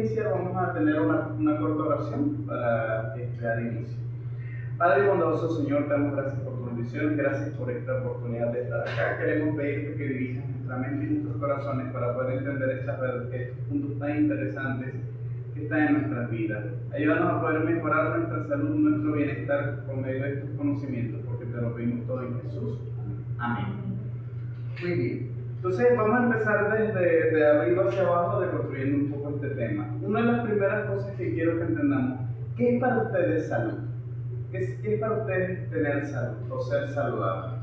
Vamos a tener una corta oración para dar inicio. Padre bondadoso Señor, te damos gracias por tu bendición, gracias por esta oportunidad de estar acá. Queremos pedirte que dirijas nuestra mente y nuestros corazones para poder entender estos puntos tan interesantes que están en nuestras vidas. Ayúdanos a poder mejorar nuestra salud, nuestro bienestar con medio de estos conocimientos, porque te lo pedimos todo en Jesús. Amén. Muy bien. Entonces vamos a empezar desde de arriba hacia abajo, deconstruyendo un poco este tema. Una de las primeras cosas que quiero que entendamos, ¿qué es para ustedes salud? ¿Qué es para ustedes tener salud o ser saludable?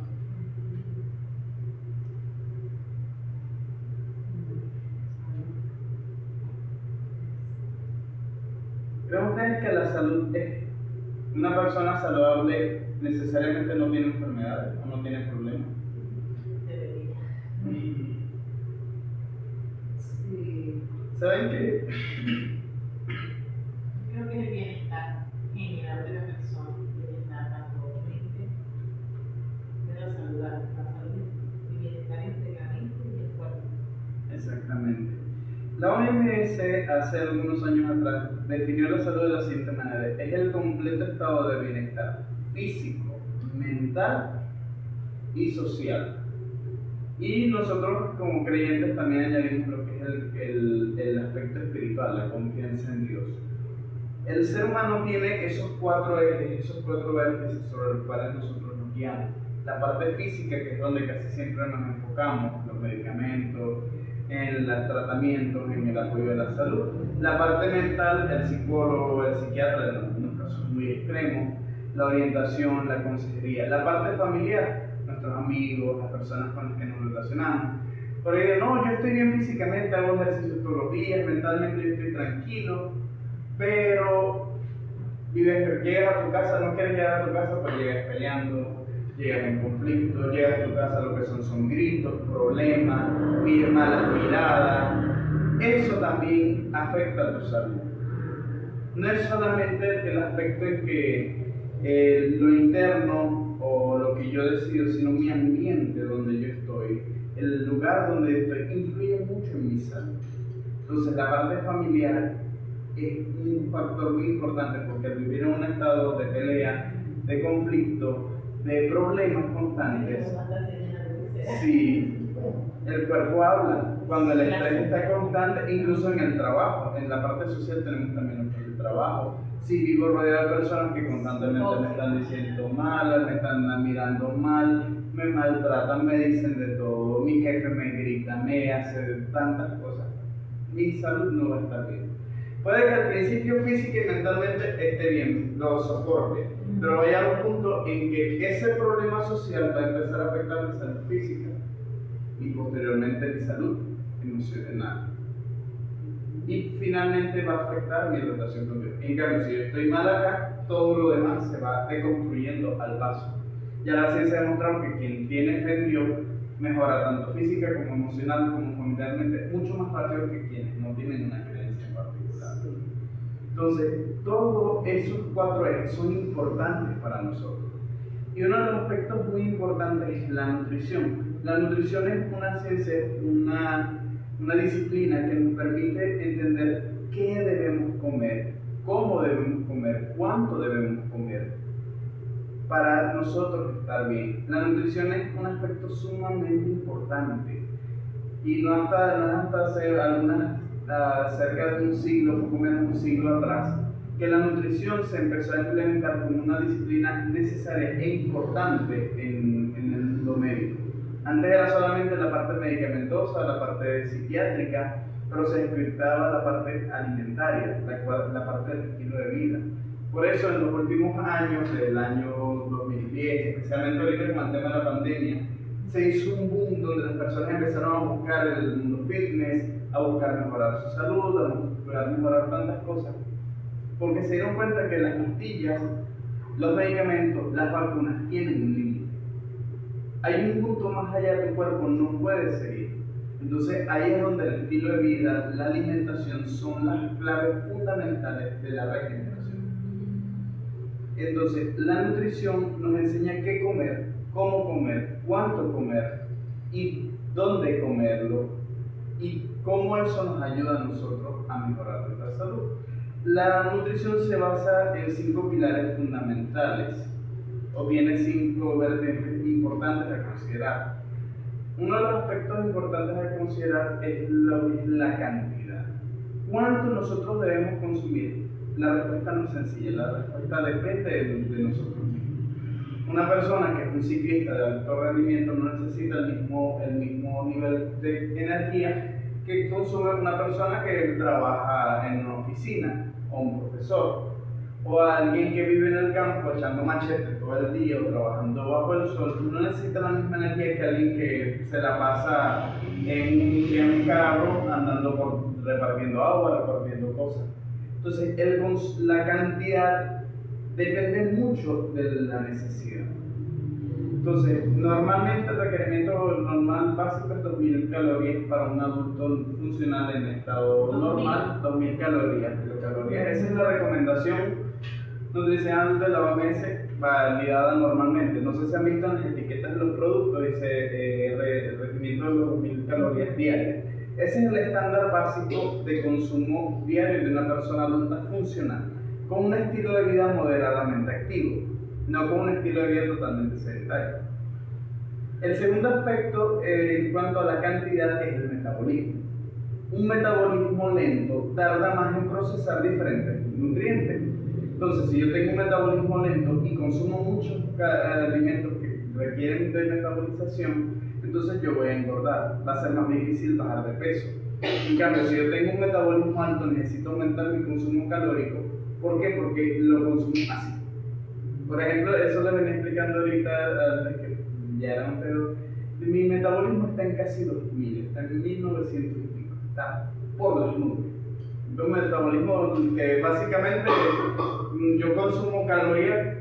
¿Creen ustedes que la salud es una persona saludable necesariamente no tiene enfermedades o no tiene problemas? Sí. ¿Saben qué? Creo que es el bienestar general de la persona, el bienestar tanto mente, de la salud, el bienestar íntegramente y el cuerpo. Exactamente. La OMS hace algunos años atrás definió la salud de la siguiente manera: es el completo estado de bienestar físico, mental y social. Y nosotros como creyentes también añadimos lo que es el aspecto espiritual, la confianza en Dios. El ser humano tiene esos cuatro ejes sobre los cuales nosotros nos guiamos. La parte física, que es donde casi siempre nos enfocamos, los medicamentos, en los tratamientos, en el apoyo de la salud. La parte mental, el psicólogo, el psiquiatra, en algunos casos muy extremos, la orientación, la consejería. La parte familiar, nuestros amigos, las personas con las que nos relacionamos. Porque no, yo estoy bien físicamente, hago ejercicio todos los días, mentalmente yo estoy tranquilo, pero llegas a tu casa, no quieres llegar a tu casa, pues llegas peleando, llegas en conflicto, llegas a tu casa, lo que son gritos, problemas, malas miradas. Eso también afecta a tu salud. No es solamente el aspecto en que lo interno o lo que yo decido, sino mi ambiente donde yo estoy, el lugar donde estoy, influye mucho en mi salud. Entonces la parte familiar es un factor muy importante, porque al vivir en un estado de pelea, de conflicto, de problemas constantes, sí, el cuerpo habla. Cuando el estrés está constante, incluso en el trabajo, en la parte social tenemos también el trabajo. Si vivo rodeado de personas que constantemente me están diciendo mal, me están mirando mal, me maltratan, me dicen de todo, mi jefe me grita, me hace tantas cosas, mi salud no va a estar bien. Puede que al principio física y mentalmente esté bien, lo soporte, pero vaya a un punto en que ese problema social va a empezar a afectar mi salud física y posteriormente mi salud emocional. Y finalmente va a afectar mi relación con Dios. En cambio, si yo estoy mal acá, todo lo demás se va deconstruyendo al paso. Ya la ciencia ha demostrado que quien tiene fe en Dios mejora tanto física como emocional como familiarmente mucho más rápido que quienes no tienen una creencia en particular. Entonces, todos esos cuatro ejes son importantes para nosotros. Y uno de los aspectos muy importantes es la nutrición. La nutrición es una ciencia, una disciplina que nos permite entender qué debemos comer, cómo debemos comer, cuánto debemos comer para nosotros estar bien. La nutrición es un aspecto sumamente importante y no hasta hace cerca de un siglo, poco menos de un siglo atrás, que la nutrición se empezó a implementar como una disciplina necesaria e importante en el mundo médico. Antes era solamente la parte medicamentosa, la parte psiquiátrica, pero se descuidaba la parte alimentaria, la parte del estilo de vida. Por eso en los últimos años, del año 2010, especialmente ahorita con el tema de la pandemia, se hizo un boom donde las personas empezaron a buscar el mundo fitness, a buscar mejorar su salud, a buscar mejorar tantas cosas, porque se dieron cuenta que las pastillas, los medicamentos, las vacunas tienen un límite. Hay un punto más allá que tu cuerpo no puede seguir. Entonces ahí es donde el estilo de vida, la alimentación son las claves fundamentales de la regeneración. Entonces la nutrición nos enseña qué comer, cómo comer, cuánto comer y dónde comerlo y cómo eso nos ayuda a nosotros a mejorar nuestra salud. La nutrición se basa en 5 pilares fundamentales, o tiene 5 vertientes importantes a considerar. Uno de los aspectos importantes a considerar es lo que es la cantidad. ¿Cuánto nosotros debemos consumir? La respuesta no es sencilla, la respuesta depende de nosotros mismos. Una persona que es un ciclista de alto rendimiento no necesita el mismo nivel de energía que consume una persona que trabaja en una oficina, o un profesor, o alguien que vive en el campo echando machete todo el día o trabajando bajo el sol. No necesita la misma energía que alguien que se la pasa en un carro andando repartiendo agua, repartiendo cosas. Entonces, la cantidad depende mucho de la necesidad. Entonces, normalmente el requerimiento normal básico es 2000 calorías para un adulto funcional en estado normal, 2000 calorías. Esa es la recomendación nutricional de la OMS validada normalmente. No sé si han visto en las etiquetas de los productos, dice requerimiento de los 2000 calorías diarias. Ese es el estándar básico de consumo diario de una persona adulta funcional, con un estilo de vida moderadamente activo, no con un estilo de vida totalmente sedentario. El segundo aspecto en cuanto a la cantidad es el metabolismo. Un metabolismo lento tarda más en procesar diferentes nutrientes. Entonces, si yo tengo un metabolismo lento y consumo muchos alimentos que requieren de metabolización, entonces yo voy a engordar, va a ser más difícil bajar de peso. En cambio, si yo tengo un metabolismo alto, necesito aumentar mi consumo calórico. ¿Por qué? Porque lo consumo así. Por ejemplo, eso lo venía explicando ahorita, que ya era un pedo. Mi metabolismo está en casi 2000, está en 1900 y pico, está por las nubes. Un metabolismo que básicamente yo consumo calorías,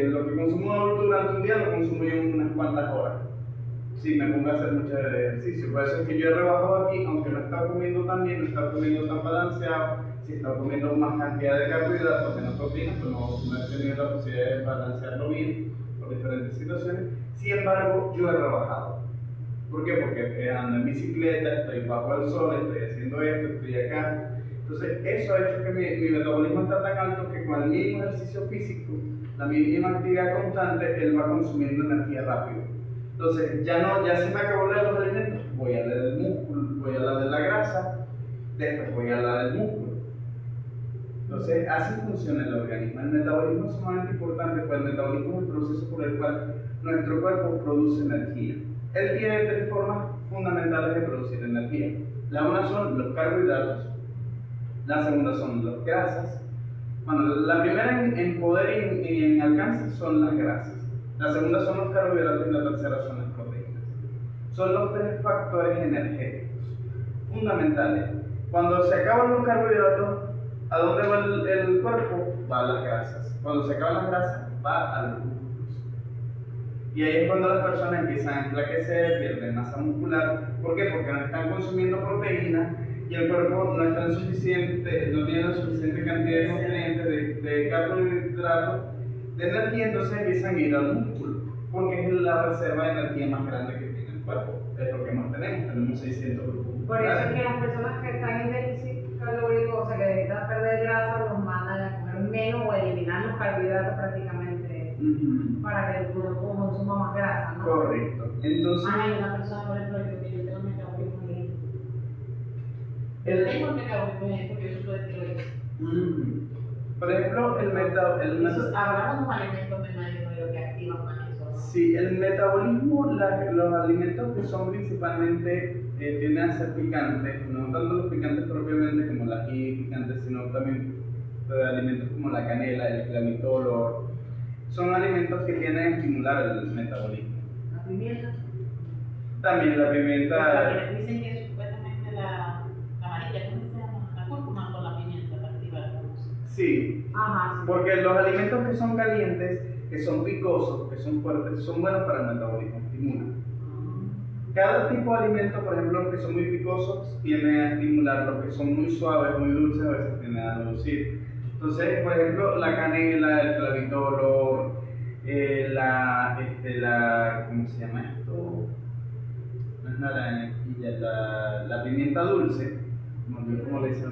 lo que consumo durante un día lo consumo yo en unas cuantas horas. Si me pongo a hacer mucho ejercicio, por eso es que yo he rebajado aquí, aunque no he estado comiendo tan bien, no he estado comiendo tan balanceado. Si he estado comiendo más cantidad de carbohidratos que no proteínas, pues no he tenido la posibilidad de balancearlo bien por diferentes situaciones. Sin embargo, yo he rebajado. ¿Por qué? Porque ando en bicicleta, estoy bajo el sol, estoy haciendo esto, estoy acá. Entonces, eso ha hecho que mi metabolismo está tan alto que con el mínimo ejercicio físico, la mínima actividad constante, él va consumiendo energía rápido. Entonces, ya se me acabó la de los alimentos, voy a la del músculo, voy a la de la grasa, después voy a la del músculo. Entonces, así funciona el organismo. El metabolismo es sumamente importante, pues el metabolismo es el proceso por el cual nuestro cuerpo produce energía. Él tiene 3 formas fundamentales de producir energía. La una son los carbohidratos, la segunda son las grasas. Bueno, la primera en poder y en alcance son las grasas. La segunda son los carbohidratos y la tercera son las proteínas. Son los 3 factores energéticos fundamentales. Cuando se acaban los carbohidratos, ¿a dónde va el cuerpo? Va a las grasas. Cuando se acaban las grasas, va a los músculos. Y ahí es cuando las personas empiezan a enflaquecer, pierden masa muscular. ¿Por qué? Porque no están consumiendo proteínas y el cuerpo no tiene la suficiente cantidad de nutrientes, de carbohidratos, de energía, entonces empiezan a ir al músculo, porque es la reserva de energía más grande que tiene el cuerpo. Es lo que más tenemos 600 grupos. Por eso es que las personas que están en déficit calórico, o sea, que necesitan perder grasa, los mandan a comer menos o a eliminar los carbohidratos prácticamente para que el cuerpo consuma más grasa, ¿no? Correcto. Entonces, hay una persona, por ejemplo, que yo tengo un metabolismo lento. Tengo un metabolismo lento porque yo sufro de tiroides. Por ejemplo, Hablamos de los alimentos, me imagino, lo que activan más eso, ¿no? Sí, el metabolismo, los alimentos que son principalmente tienden a ser picantes, no tanto los picantes propiamente como el ají picante, sino también alimentos como la canela, el clavitolo, son alimentos que tienden a estimular el metabolismo. La pimienta. También la pimienta. Dicen que supuestamente la amarilla, ¿cómo se llama? La cúrcuma con la pimienta para activar la luz. Sí, Ajá. porque los alimentos que son calientes, que son picosos, que son fuertes, son buenos para el metabolismo, estimulan. Cada tipo de alimento, por ejemplo, los que son muy picosos, tienden a estimular, los que son muy suaves, muy dulces, a veces tienden a reducir. Entonces, por ejemplo, la canela, el clavitolo, ¿cómo se llama esto? No es naranjilla, Ya la pimienta dulce, no sé cómo le dicen,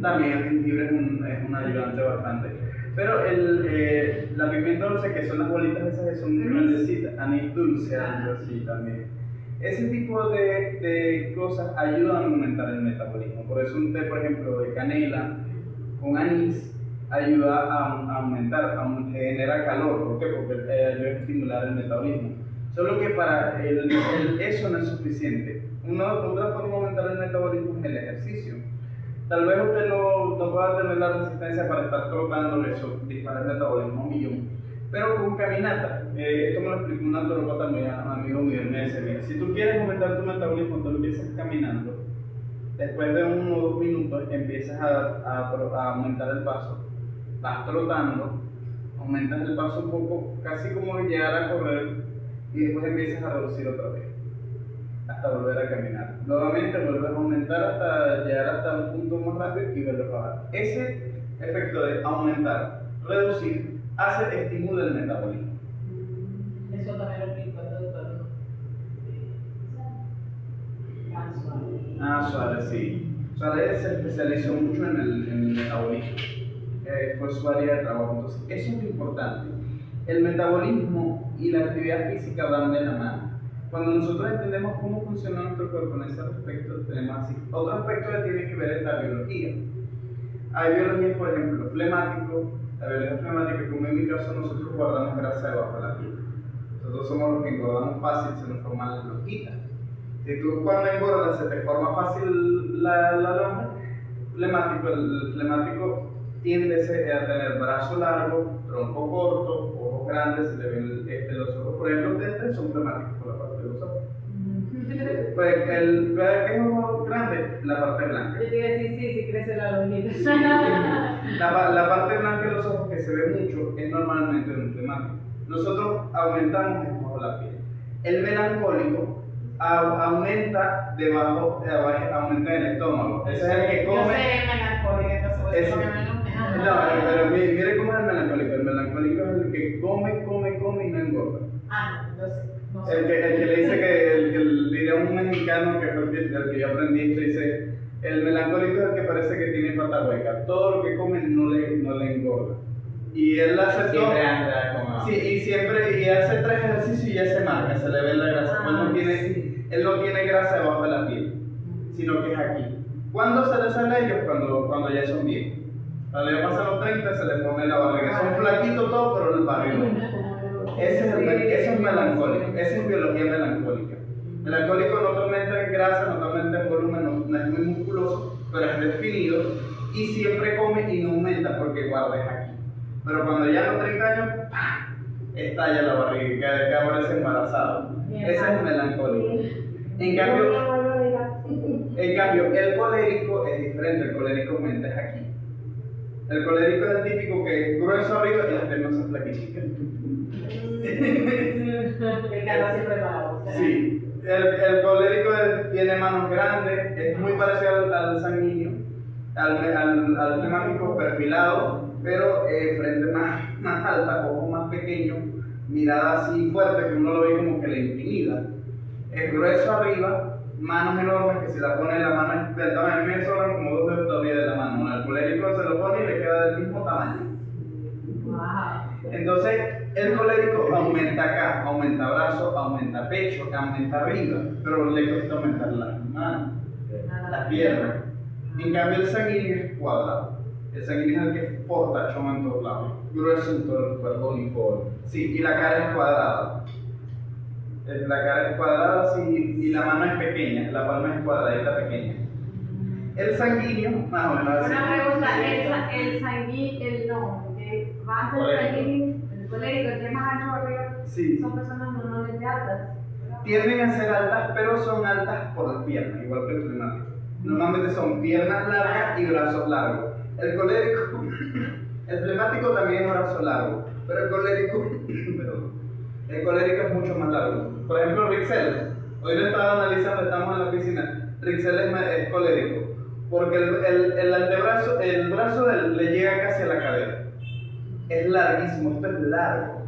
también el jengibre es un ayudante bastante. Pero la pimienta dulce, que son las bolitas esas que son grandecitas, anís dulce, algo así también. Ese tipo de cosas ayudan a aumentar el metabolismo. Por eso un té, por ejemplo, de canela con anís ayuda a aumentar, genera calor. ¿Por qué? Porque ayuda a estimular el metabolismo. Solo que para eso no es suficiente. Otra forma de aumentar el metabolismo es el ejercicio. Tal vez usted no pueda tener la resistencia para estar trotando, eso dispara el metabolismo a un millón. Pero con caminata, esto me lo explicó un naturópata amigo mío, me dice, mira, si tú quieres aumentar tu metabolismo, tú empiezas caminando. Después de 1 o 2 minutos empiezas a aumentar el paso, vas trotando, aumentas el paso un poco, casi como llegar a correr, y después empiezas a reducir otra vez, hasta volver a caminar. Nuevamente vuelves a aumentar hasta llegar hasta un punto más rápido y vuelves a bajar. Ese efecto de aumentar, reducir, estimula el metabolismo. Eso también lo explico el doctor Suárez. Suárez, sí. Suárez se especializó mucho en el metabolismo. Fue su área de trabajo. Entonces, eso es lo importante. El metabolismo y la actividad física van de la mano. Cuando nosotros entendemos cómo funciona nuestro cuerpo en ese aspecto, tenemos así. Otro aspecto que tiene que ver es la biología. Hay biologías, por ejemplo, flemático. La biología flemática, como en mi caso, nosotros guardamos grasa debajo de la piel. Nosotros somos los que engordamos fácil, se nos forman las lonjitas. Si tú cuando engordas se te forma fácil la lonja, el flemático tiende a tener brazo largo, tronco corto, ojos grandes, se le ven los ojos. Por ejemplo, ustedes son flemáticos por la parte de los ojos. Pues ¿qué es ojo grande? La parte blanca. Yo te iba a decir, sí, crece la lonjita. La parte blanca de los ojos que se ve mucho es normalmente un flemático. Nosotros aumentamos debajo de la piel. El melancólico aumenta aumenta en el estómago. Ese es el que come. Yo sé melancólica, entonces eso no, pero mire cómo es el melancólico. El melancólico es el que come y no engorda. No sé. El que le dice diría un mexicano que fue el que yo aprendí, dice, el melancólico es el que parece que tiene pata hueca. Todo lo que come no le engorda. Y él hace todo. Siempre anda como. Sí, y hace 3 ejercicios y ya se marca, se le ve la grasa. Él no tiene grasa debajo de la piel, sino que es aquí. ¿Cuándo se le sale a ellos? Cuando ya son viejos. Cuando ya pasan los 30 se les pone la barriga. Son flaquitos todos, pero el barriga. Eso es melancólico, esa es biología melancólica. Melancólico no te aumenta en grasa, no te aumenta en volumen, no es muy musculoso, pero es definido y siempre come y no aumenta porque guarda aquí. Pero cuando ya a los 30 años, estalla la barriga, que aparece embarazado. Ese es el melancólico. En cambio, el colérico es diferente, el colérico aumenta es aquí. El colérico es el típico que es grueso arriba y las piernas son flaquitas. El calor siempre va. Sí, el colérico tiene manos grandes, es muy parecido al sanguíneo, al flemático perfilado, pero frente más alta, ojos más pequeños, mirada así fuerte que uno lo ve como que le intimida. Es grueso arriba, manos enormes que si la pone la mano del tamaño mío son como 2 dedos todavía de la mano. Al colérico se lo pone y le queda del mismo tamaño. Entonces, el colérico aumenta acá, aumenta brazo, aumenta pecho, aumenta arriba, pero le cuesta aumentar las manos, las piernas. En cambio, el sanguíneo es cuadrado. El sanguíneo es el que es portachón en todos lados, grueso en todo el cuerpo uniforme. Sí, y la cara es cuadrada. La cara es cuadrada, sí, y la mano es pequeña, la palma es cuadradita pequeña. El sanguíneo, más o menos así. Una pregunta, el sanguíneo, más del sanguíneo, el colérico, el que es más ancho arriba, sí, son personas normalmente altas. Tienden a ser altas, pero son altas por las piernas, igual que el flemático. Normalmente son piernas largas y brazos largos. El colérico, el flemático también es brazo largo, pero el colérico es mucho más largo. Por ejemplo, Rixel, hoy lo estaba analizando, estamos en la piscina. Rixel es colérico, porque el antebrazo, el brazo de él le llega casi a la cadera. Es larguísimo, esto es largo.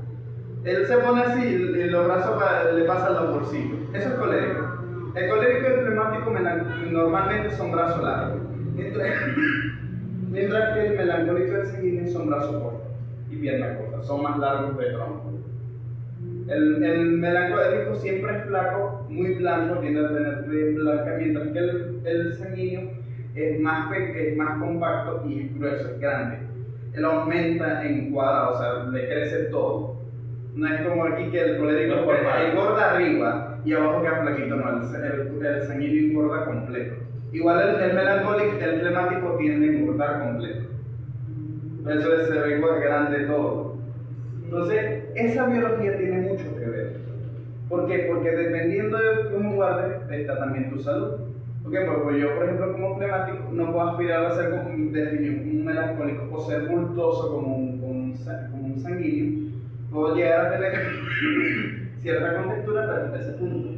Él se pone así y los brazos le pasan los bolsillos. Eso es colérico. El colérico y el flemático normalmente son brazos largos, mientras que el melancólico y el sanguíneo son brazos cortos y piernas cortas, son más largos de tronco. El melancólico siempre es flaco, muy blanco, tiende a tener piel blanca, mientras que el sanguíneo es más compacto y es grueso, es grande. Él aumenta en cuadrado, o sea, le crece todo. No es como aquí que el colérico engorda arriba y abajo queda flaquito, no, el sanguíneo engorda completo. Igual el melancólico, el flemático tiende a engordar completo. Eso es, se ve grande todo. Entonces, esa biología tiene mucho que ver. ¿Por qué? Porque dependiendo de cómo guardes, está también tu salud. ¿Por qué? Porque yo, por ejemplo, como flemático, no puedo aspirar a ser como un melancólico o ser bultoso como un sanguíneo. Puedo llegar a tener cierta contextura, pero hasta ese punto.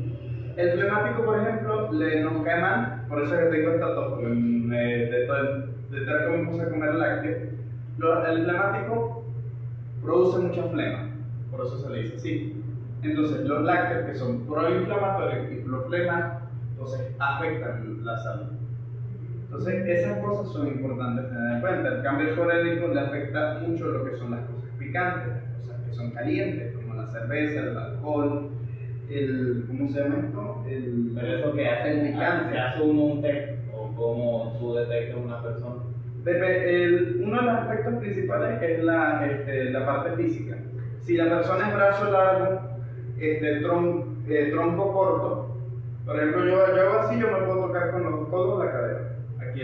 El flemático, por ejemplo, nos cae mal, por eso es que tengo esta tos, porque de tal como me puse a comer lácteos. El flemático produce mucha flema, por eso se le dice así. Entonces, los lácteos que son proinflamatorios y proflemas, entonces afectan la salud. Entonces, esas cosas son importantes tener en cuenta. El cambio colélico le afecta mucho lo que son las cosas picantes, las cosas que son calientes, como la cerveza, el alcohol, ¿cómo se llama esto? Pero eso que hace, el picante. ¿se hace uno un test o cómo tú detectas una persona? Uno de los aspectos principales es la parte física. Si la persona es brazo largo, tronco corto, por ejemplo, yo hago así, yo me puedo tocar con los codos la cadera, aquí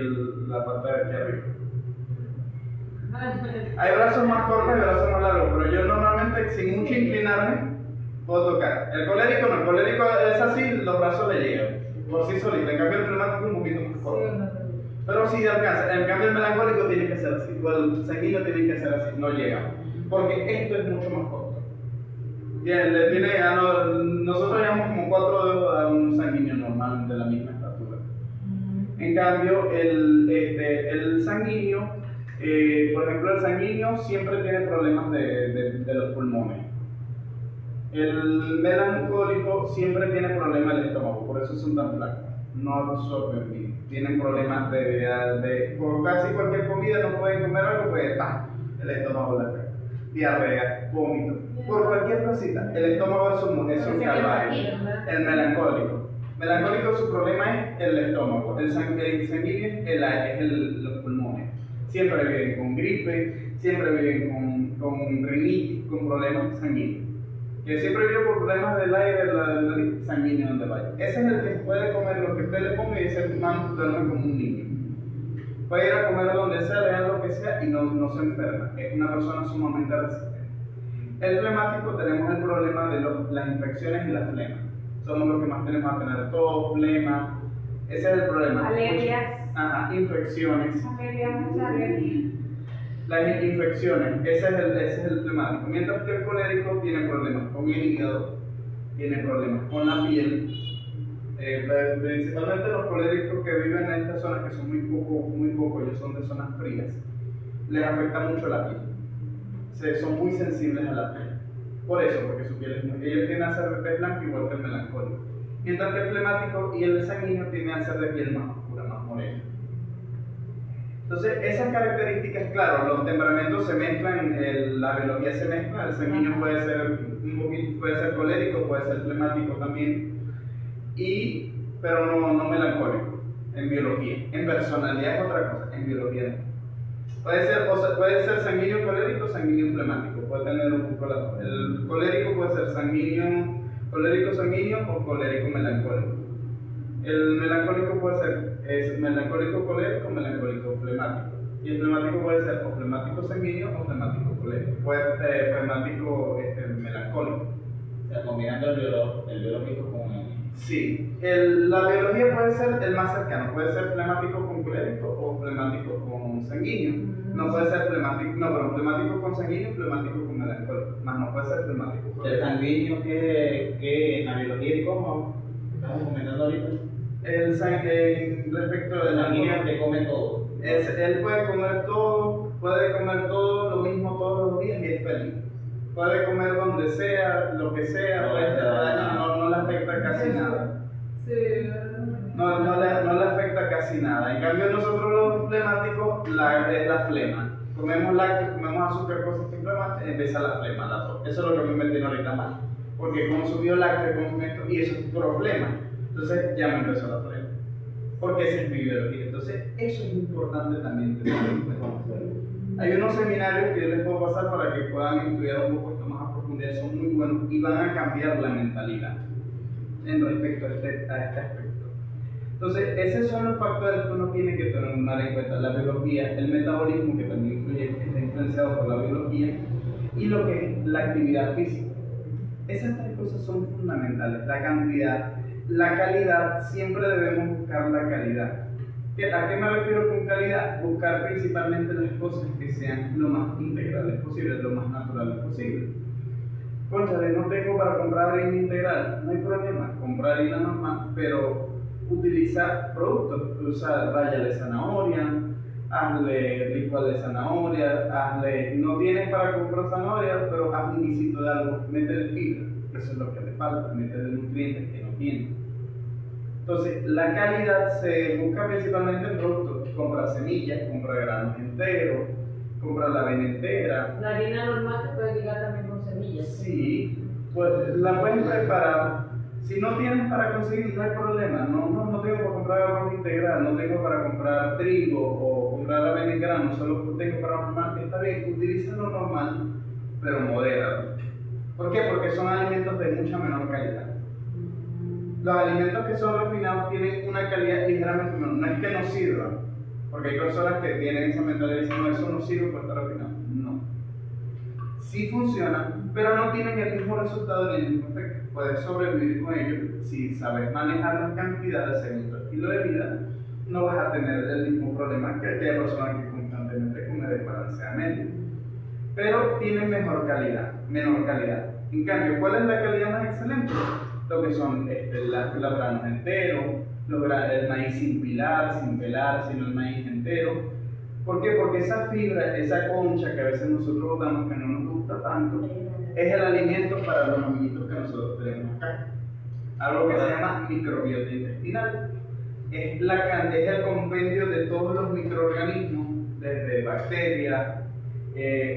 la parte de aquí arriba. Hay brazos más cortos y brazos más largos, pero yo normalmente, sin mucho inclinarme, puedo tocar. El colérico no, el colérico es así, los brazos le llegan, por sí solito. En cambio, el flemático es un poquito más corto. Pero sí alcanza. En cambio, el melancólico tiene que ser así, o el sanguíneo tiene que ser así, no llega. Porque esto es mucho más corto. Bien, nosotros llevamos como 4 dedos a un sanguíneo normal de la misma estatura. En cambio, el sanguíneo, por ejemplo, el sanguíneo siempre tiene problemas de los pulmones. El melancólico siempre tiene problemas del estómago, por eso son tan flacos. No absorben bien. Tienen problemas por casi cualquier comida, no pueden comer algo, pues el estómago la pega. Diarrea, vómito, por cualquier cosita. El estómago es un calvario. El melancólico su problema es el estómago. El sanguíneo es los pulmones. Siempre viven con gripe, siempre viven con rinitis, con problemas sanguíneos. Que siempre vive por problemas del aire, del sanguíneo donde vaya. Ese es el que puede comer lo que usted le ponga y ese man duerme como un niño. Puede ir a comer donde sea, le dan lo que sea y no se enferma. Es una persona sumamente resistente. El flemático tenemos el problema de las infecciones y la flema. Somos los que más tenemos a tener tos, flema. Ese es el problema. Alergias. Infecciones. Muchas alergias. Las infecciones, ese es el flemático. Mientras que el colérico tiene problemas con el hígado, tiene problemas con la piel. Principalmente los coléricos que viven en estas zonas, que son muy poco, ellos son de zonas frías, les afecta mucho la piel. Son muy sensibles a la piel. Por eso, porque su piel ellos tienden a ser de piel blanca igual que el melancólico. Mientras que el flemático y el sanguíneo tienden a ser de piel más oscura, más morena. Entonces, esas características, claro, los temperamentos se mezclan, la biología se mezcla, el sanguíneo puede ser colérico, puede ser flemático también, pero no melancólico, en biología. En personalidad es otra cosa, en biología no. Puede ser sanguíneo colérico, sanguíneo flemático, puede tener un poco la dos. El colérico puede ser colérico sanguíneo o colérico melancólico. El melancólico puede ser melancólico colérico, melancólico flemático. Y el flemático puede ser o flemático sanguíneo o flemático colérico. Puede ser flemático melancólico. O sea, combinando el biológico con el... Sí, la biología puede ser el más cercano, puede ser flemático con colérico o flemático con sanguíneo. No puede ser flemático con sanguíneo, flemático con melancólico. Más no puede ser flemático con el sanguíneo que en la biología, ¿cómo estamos comentando ahorita? Respecto del sanguíneo que come todo. Él puede comer todo lo mismo todos los días y es feliz. Puede comer donde sea, lo que sea, no le afecta casi nada. Sí, no le afecta casi nada. En cambio, nosotros los flemáticos, es la flema. Comemos lácteos, comemos azúcar, cosas que inflaman, empieza la flema, la tos. Eso es lo que me tiene ahorita mal. Porque consumió lácteo, consumió esto, y eso es puro flema. Entonces ya me empezó la flema. Porque esa es mi biología. Entonces, eso es importante también tenerlo en cuenta. Hay unos seminarios que yo les puedo pasar para que puedan estudiar un poco más a profundidad, son muy buenos y van a cambiar la mentalidad en respecto a este aspecto. Entonces, esos son los factores que uno tiene que tomar en cuenta: la biología, el metabolismo, que también está influenciado por la biología, y lo que es la actividad física. Esas tres cosas son fundamentales: la cantidad, la calidad. Siempre debemos buscar la calidad. ¿A qué me refiero con calidad? Buscar principalmente las cosas que sean lo más integrales posible, lo más naturales posible. Cónchale, no tengo para comprar harina integral, no hay problema, comprar harina normal, pero utilizar productos, usar raya de zanahoria, hazle licuado de zanahoria, no tienes para comprar zanahoria, pero haz un guisito de algo, métele fibra, eso es lo que le falta, métele nutrientes que no tiene. Entonces, la calidad se busca principalmente en productos: compra semillas, compra granos enteros, compra la avena entera. La harina normal se puede ligar también con semillas. Sí, pues la puedes preparar. Si no tienes para conseguir, no hay problema. No tengo para comprar arroz integral, no tengo para comprar trigo o comprar avena en grano, solo tengo para normal. Está bien, utiliza lo normal, pero modéralo. ¿Por qué? Porque son alimentos de mucha menor calidad. Los alimentos que son refinados tienen una calidad ligeramente menor. No es que no sirvan, porque hay personas que tienen esa mentalidad y dicen: no, eso no sirve por estar refinado. No. Sí funcionan, pero no tienen el mismo resultado ni el mismo efecto. Puedes sobrevivir con ellos si sabes manejar las cantidades según tu estilo de vida. No vas a tener el mismo problema que aquella persona que constantemente come desbalanceadamente. Pero tienen menor calidad. En cambio, ¿cuál es la calidad más excelente? Lo que son los granos enteros, el maíz sin pelar, sino el maíz entero. ¿Por qué? Porque esa fibra, esa concha que a veces nosotros botamos, que no nos gusta tanto, es el alimento para los amiguitos que nosotros tenemos acá. Algo que se llama microbiota intestinal. Es el compendio de todos los microorganismos, desde bacterias,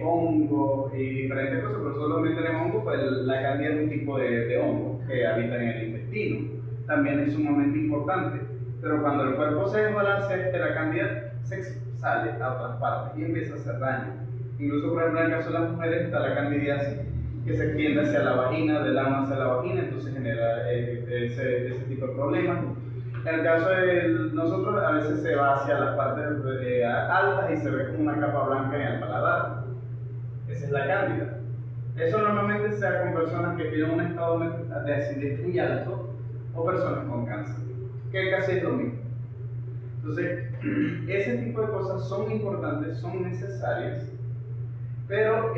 hongos y diferentes cosas, pero solamente tenemos hongos, pues la cantidad de un tipo de hongos que habitan en el intestino también es sumamente importante. Pero cuando el cuerpo se desbalancea, la cantidad se sale a otras partes y empieza a hacer daño. Incluso, por ejemplo, en el caso de las mujeres, está la candidiasis que se extiende hacia la vagina, del ano hacia la vagina, entonces genera ese tipo de problemas. En el caso de nosotros, a veces se va hacia las partes altas y se ve como una capa blanca en el paladar. Esa es la cándida. Eso normalmente se da con personas que tienen un estado de acidez muy alto o personas con cáncer, que casi es lo mismo. Entonces, ese tipo de cosas son importantes, son necesarias, pero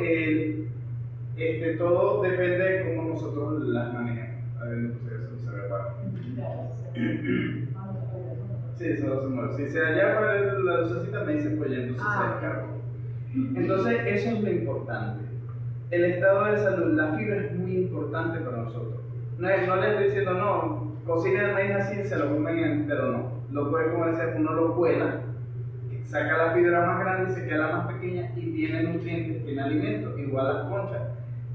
todo depende de cómo nosotros las manejemos. A ver, entonces eso se repara. Sí, solo se mueve. Si se allá para la lucecita me dice pues ya entonces se descargó. Entonces, eso es lo importante. El estado de salud, la fibra es muy importante para nosotros. No le estoy diciendo, no, cocinen el maíz así y se lo comen entero, no. Lo puede, como decía, uno lo cuela, saca la fibra más grande y se queda la más pequeña y tiene nutrientes, tiene alimento, igual las conchas.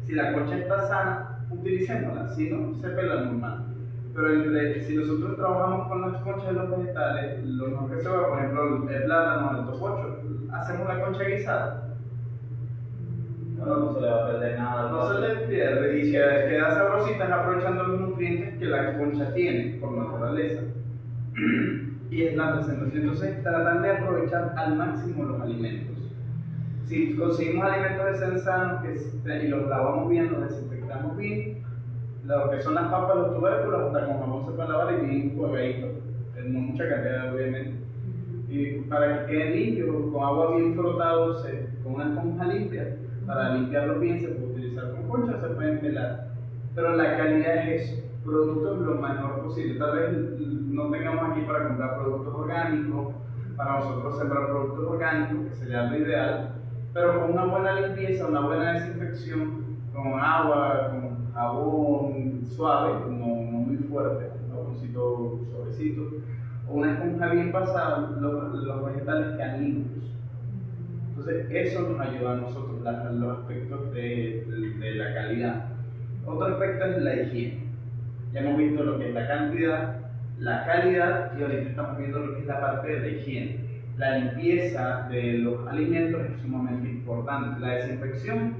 Si la concha está sana, utilicémosla, si no, se pela normal. Pero si nosotros trabajamos con las conchas de los vegetales, lo mejor que se va, por ejemplo, el plátano, el topocho, hacemos la concha guisada. No se le va a perder nada. No se le pierde y queda sabrosita aprovechando los nutrientes que la concha tiene por naturaleza. Y es la presentación. Entonces, tratar de aprovechar al máximo los alimentos. Si conseguimos alimentos que sean sanos y los lavamos bien, los desinfectamos bien, lo que son las papas, los tubérculos, hasta con jamón se pueden lavar y bien juegaditos, en mucha cantidad obviamente. Y para que queden limpios, con agua bien frotados, con una esponja limpia, para limpiarlo bien se puede utilizar con concha, se pueden pelar. Pero la calidad es eso, productos lo mejor posible. Tal vez no tengamos aquí para comprar productos orgánicos, para nosotros sembrar productos orgánicos, que sería lo ideal, pero con una buena limpieza, una buena desinfección, con agua, con jabón suave, no muy fuerte, un jaboncito suavecito, o una esponja bien pasada, los vegetales quedan limpios. Entonces, eso nos ayuda a nosotros, los aspectos de la calidad. Otro aspecto es la higiene. Ya hemos visto lo que es la cantidad, la calidad, y ahorita estamos viendo lo que es la parte de la higiene. La limpieza de los alimentos es sumamente importante. La desinfección,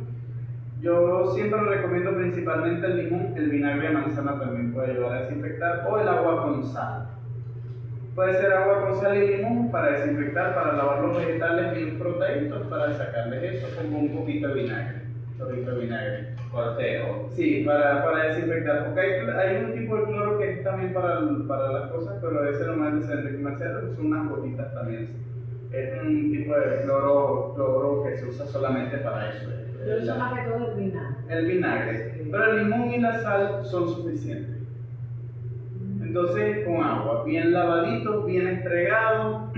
yo siempre recomiendo principalmente el limón, el vinagre de manzana también puede ayudar a desinfectar, o el agua con sal. Puede ser agua con sal y limón para desinfectar, para lavar los vegetales bien frotaditos, para sacarles eso, como un poquito de vinagre, un chorrito de vinagre. Corteo. Sí, para desinfectar, porque hay un tipo de cloro que es también para las cosas, pero ese no es de centro comercial, son unas gotitas también. Es un tipo de cloro que se usa solamente para eso. Yo uso más que todo el vinagre. El vinagre, pero el limón y la sal son suficientes. Entonces, con agua, bien lavadito, bien estregado,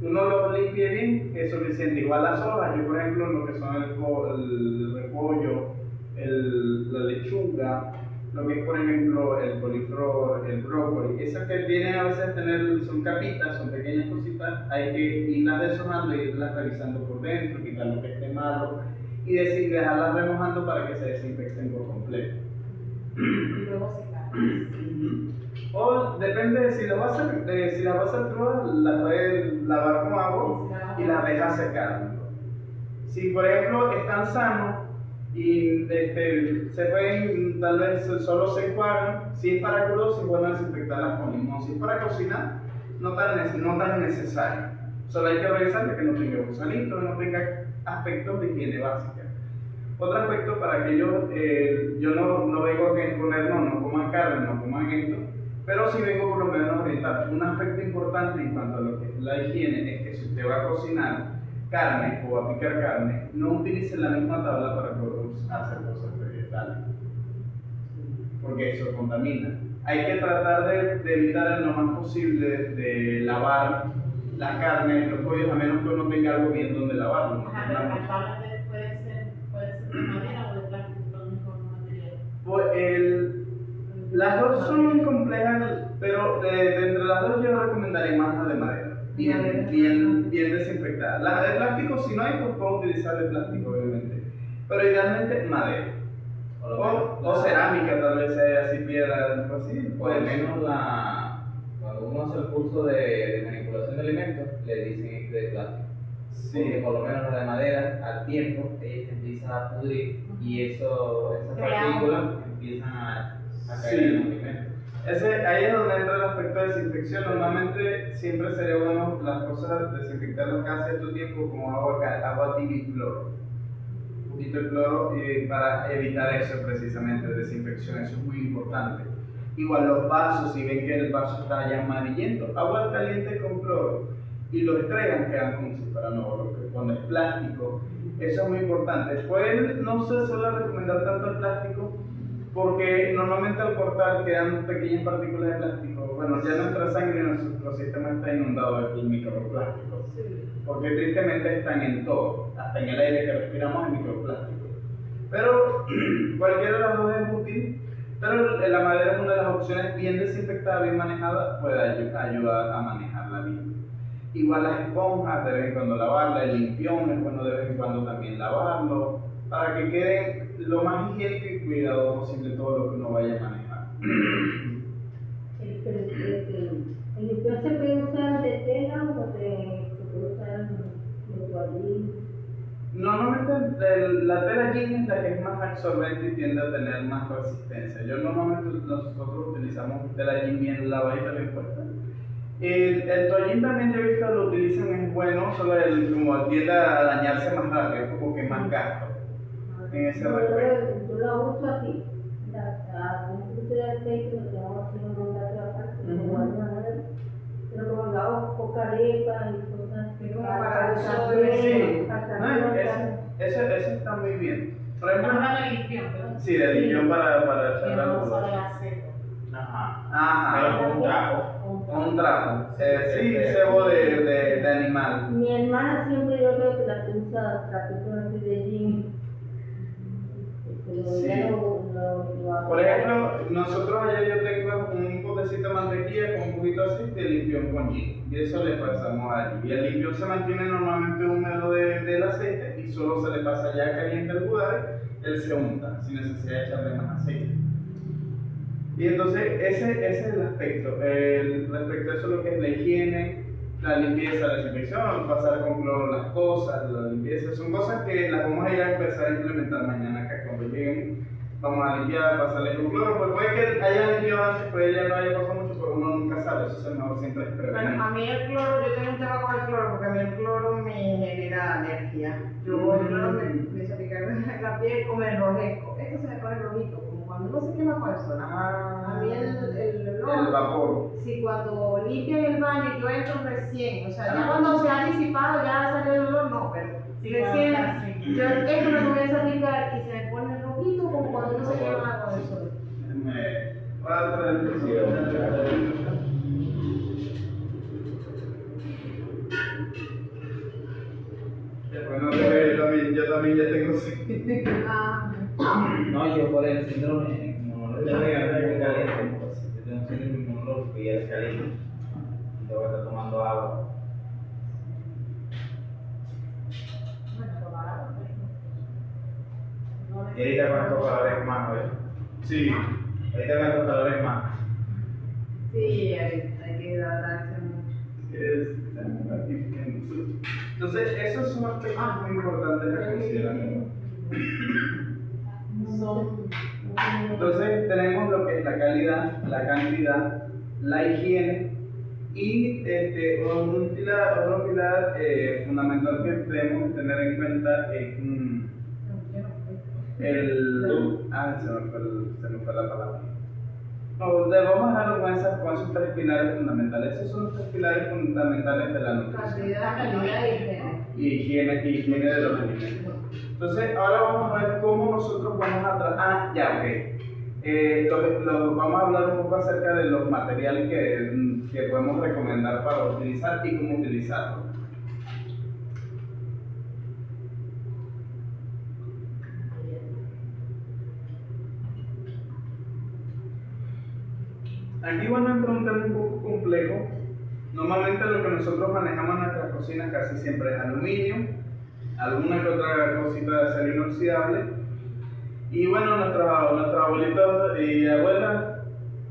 uno lo limpie bien, es suficiente. Igual las hojas, yo por ejemplo, lo que son el repollo, la lechuga, lo que es por ejemplo el coliflor, el brócoli, esas que vienen a veces a tener, son capitas, son pequeñas cositas, hay que irlas deshojando y irlas revisando por dentro, quitar lo que esté malo y dejarlas remojando para que se desinfecten por completo. Y luego secar. O depende de si las vas a hacer crudas, las puedes lavar con agua y las dejas secar. Si por ejemplo están sanos y se pueden, tal vez solo se enjuagan, si es para crudo se pueden desinfectarlas con limón. Si es para cocinar, no tan necesario. Solo hay que revisar que no tenga gusanito, que no tenga aspectos de higiene básica. Otro aspecto para que yo no vengo a poner, no coman carne, no coman esto, pero sí vengo por lo menos a orientar. Un aspecto importante en cuanto a lo que es la higiene es que si usted va a cocinar carne o a picar carne, no utilice la misma tabla para poder hacer cosas vegetales, porque eso contamina. Hay que tratar de evitar en lo más posible de lavar las carnes, los pollos, a menos que uno tenga algo bien donde lavarlo. Ajá, pero las tablas puede ser de madera o de plástico, todo el mismo material. Pues las dos son muy complejas, pero de entre las dos yo recomendaría más la de madera, bien desinfectada. La de plástico, si no hay, pues puedo utilizar el plástico, obviamente, pero idealmente madera. O cerámica, tal vez sea así, piedra, algo así. Por lo menos cuando uno hace el curso de manipulación de alimentos, le dicen de plástico. Sí. Porque por lo menos la de madera, al tiempo, ellas empiezan a pudrir y esas partículas empiezan a caer en el alimento. Ahí es donde entra el aspecto de desinfección. Normalmente siempre sería bueno las cosas desinfectarlas cada cierto tiempo con agua tibia y cloro. Un poquito de cloro para evitar eso precisamente, desinfección, eso es muy importante. Igual los vasos, si ven que el vaso está ya amarillento, agua caliente con cloro y lo estregan, quedan como si fuera nuevo. Cuando es plástico, eso es muy importante. Después no se suele recomendar tanto el plástico porque normalmente al cortar quedan pequeñas partículas de plástico. Bueno, ya nuestra sangre y nuestro sistema está inundado de microplásticos, porque tristemente están en todo, hasta en el aire que respiramos hay microplásticos. Pero cualquiera de las dos es útil, pero la madera es una de las opciones bien desinfectada, bien manejada, puede ayudar a manejarla bien. Igual las esponjas, de vez en cuando lavarla, el limpión es bueno de vez en cuando también lavarlo, para que quede lo más higiénico y cuidado posible todo lo que uno vaya a manejar. ¿El limpión se puede usar de tela o se puede usar de toallín? Normalmente la tela jean es la que es más absorbente y tiende a tener más resistencia. Normalmente nosotros utilizamos tela jean bien lavadita, bien puesta. El toallín también yo he visto lo utilizan, es bueno, solo como tiende a dañarse más rápido, como que más gasto en ese respecto. Yo la uso así. Un poquito de aceite, lo tengo así en un gato aparte, pero como lo hago con caretas y cosas Es como para uso Sí, para eso está muy bien. Por Estamos ejemplo, hablando de limpión, ¿verdad? sí, de limpión para Que echar la no luz. solo la seco. Ajá, Pero con un trapo. un trapo. Sí, cebo de animal. Mi hermana siempre yo veo que la usa trapitos así de jean. Pero Sí. ya Por ejemplo, nosotros allá yo tengo un potecito de mantequilla con un poquito de aceite de limpión con gin. Y eso le pasamos allí. Y el limpión se mantiene normalmente húmedo del aceite y solo se le pasa ya caliente el budare, él se unta, sin necesidad de echarle más aceite. Y entonces ese es el aspecto. Respecto a eso lo que es la higiene, la limpieza, la desinfección, pasar con cloro las cosas, la limpieza, son cosas que las vamos a ir a empezar a implementar mañana acá cuando lleguen. Vamos a limpiar, pasarle con cloro, pues puede que haya limpiado antes, puede que ya no haya pasado mucho, pero uno nunca sabe, eso es el mejor siempre es prevenir. Bueno, a mí el cloro, yo tengo un tema con el cloro porque a mí el cloro me genera alergia. Yo el cloro me hace picar la piel como el rojezco. Esto se me pone rojito, como cuando uno se quema con el sol. A mí el vapor. sí, cuando limpian el baño, yo entro recién, o sea, ya Ah. cuando se ha disipado, ya salió el olor, no, pero Sí, recién, cuando está así. yo entro, me comienza a picar y se me pone rojito como cuando uno se quema con el sol. Voy a traer el Bueno, yo también ya tengo sí. Ah, No, yo por el síndrome inmunológico muy caliente, pues, yo tengo un síndrome inmunológico y es caliente. Tengo que estar tomando agua. bueno, tomar agua, no Y ahorita cuántos calores más, ¿ves? Sí. Ahorita cuántos calores más. sí, hay que hidratarse mucho. Entonces, esos son aspectos muy importantes a considerar. Son Entonces, tenemos lo que es la calidad, la cantidad, la higiene y otro pilar fundamental que debemos tener en cuenta es se me fue la palabra. No, vamos a dejarlo con esos tres pilares fundamentales. Esos son los tres pilares fundamentales de la nutrición. Calidad y higiene. Y higiene de los alimentos. Entonces, ahora vamos a ver cómo nosotros vamos a tratar. Ah, ya, ok. Vamos a hablar un poco acerca de los materiales que podemos recomendar para utilizar y cómo utilizarlos. Aquí van a encontrar un tema un poco complejo. Normalmente lo que nosotros manejamos en nuestras cocinas casi siempre es aluminio, alguna que otra cosita de acero inoxidable. Y bueno, nuestros abuelitos y abuelas,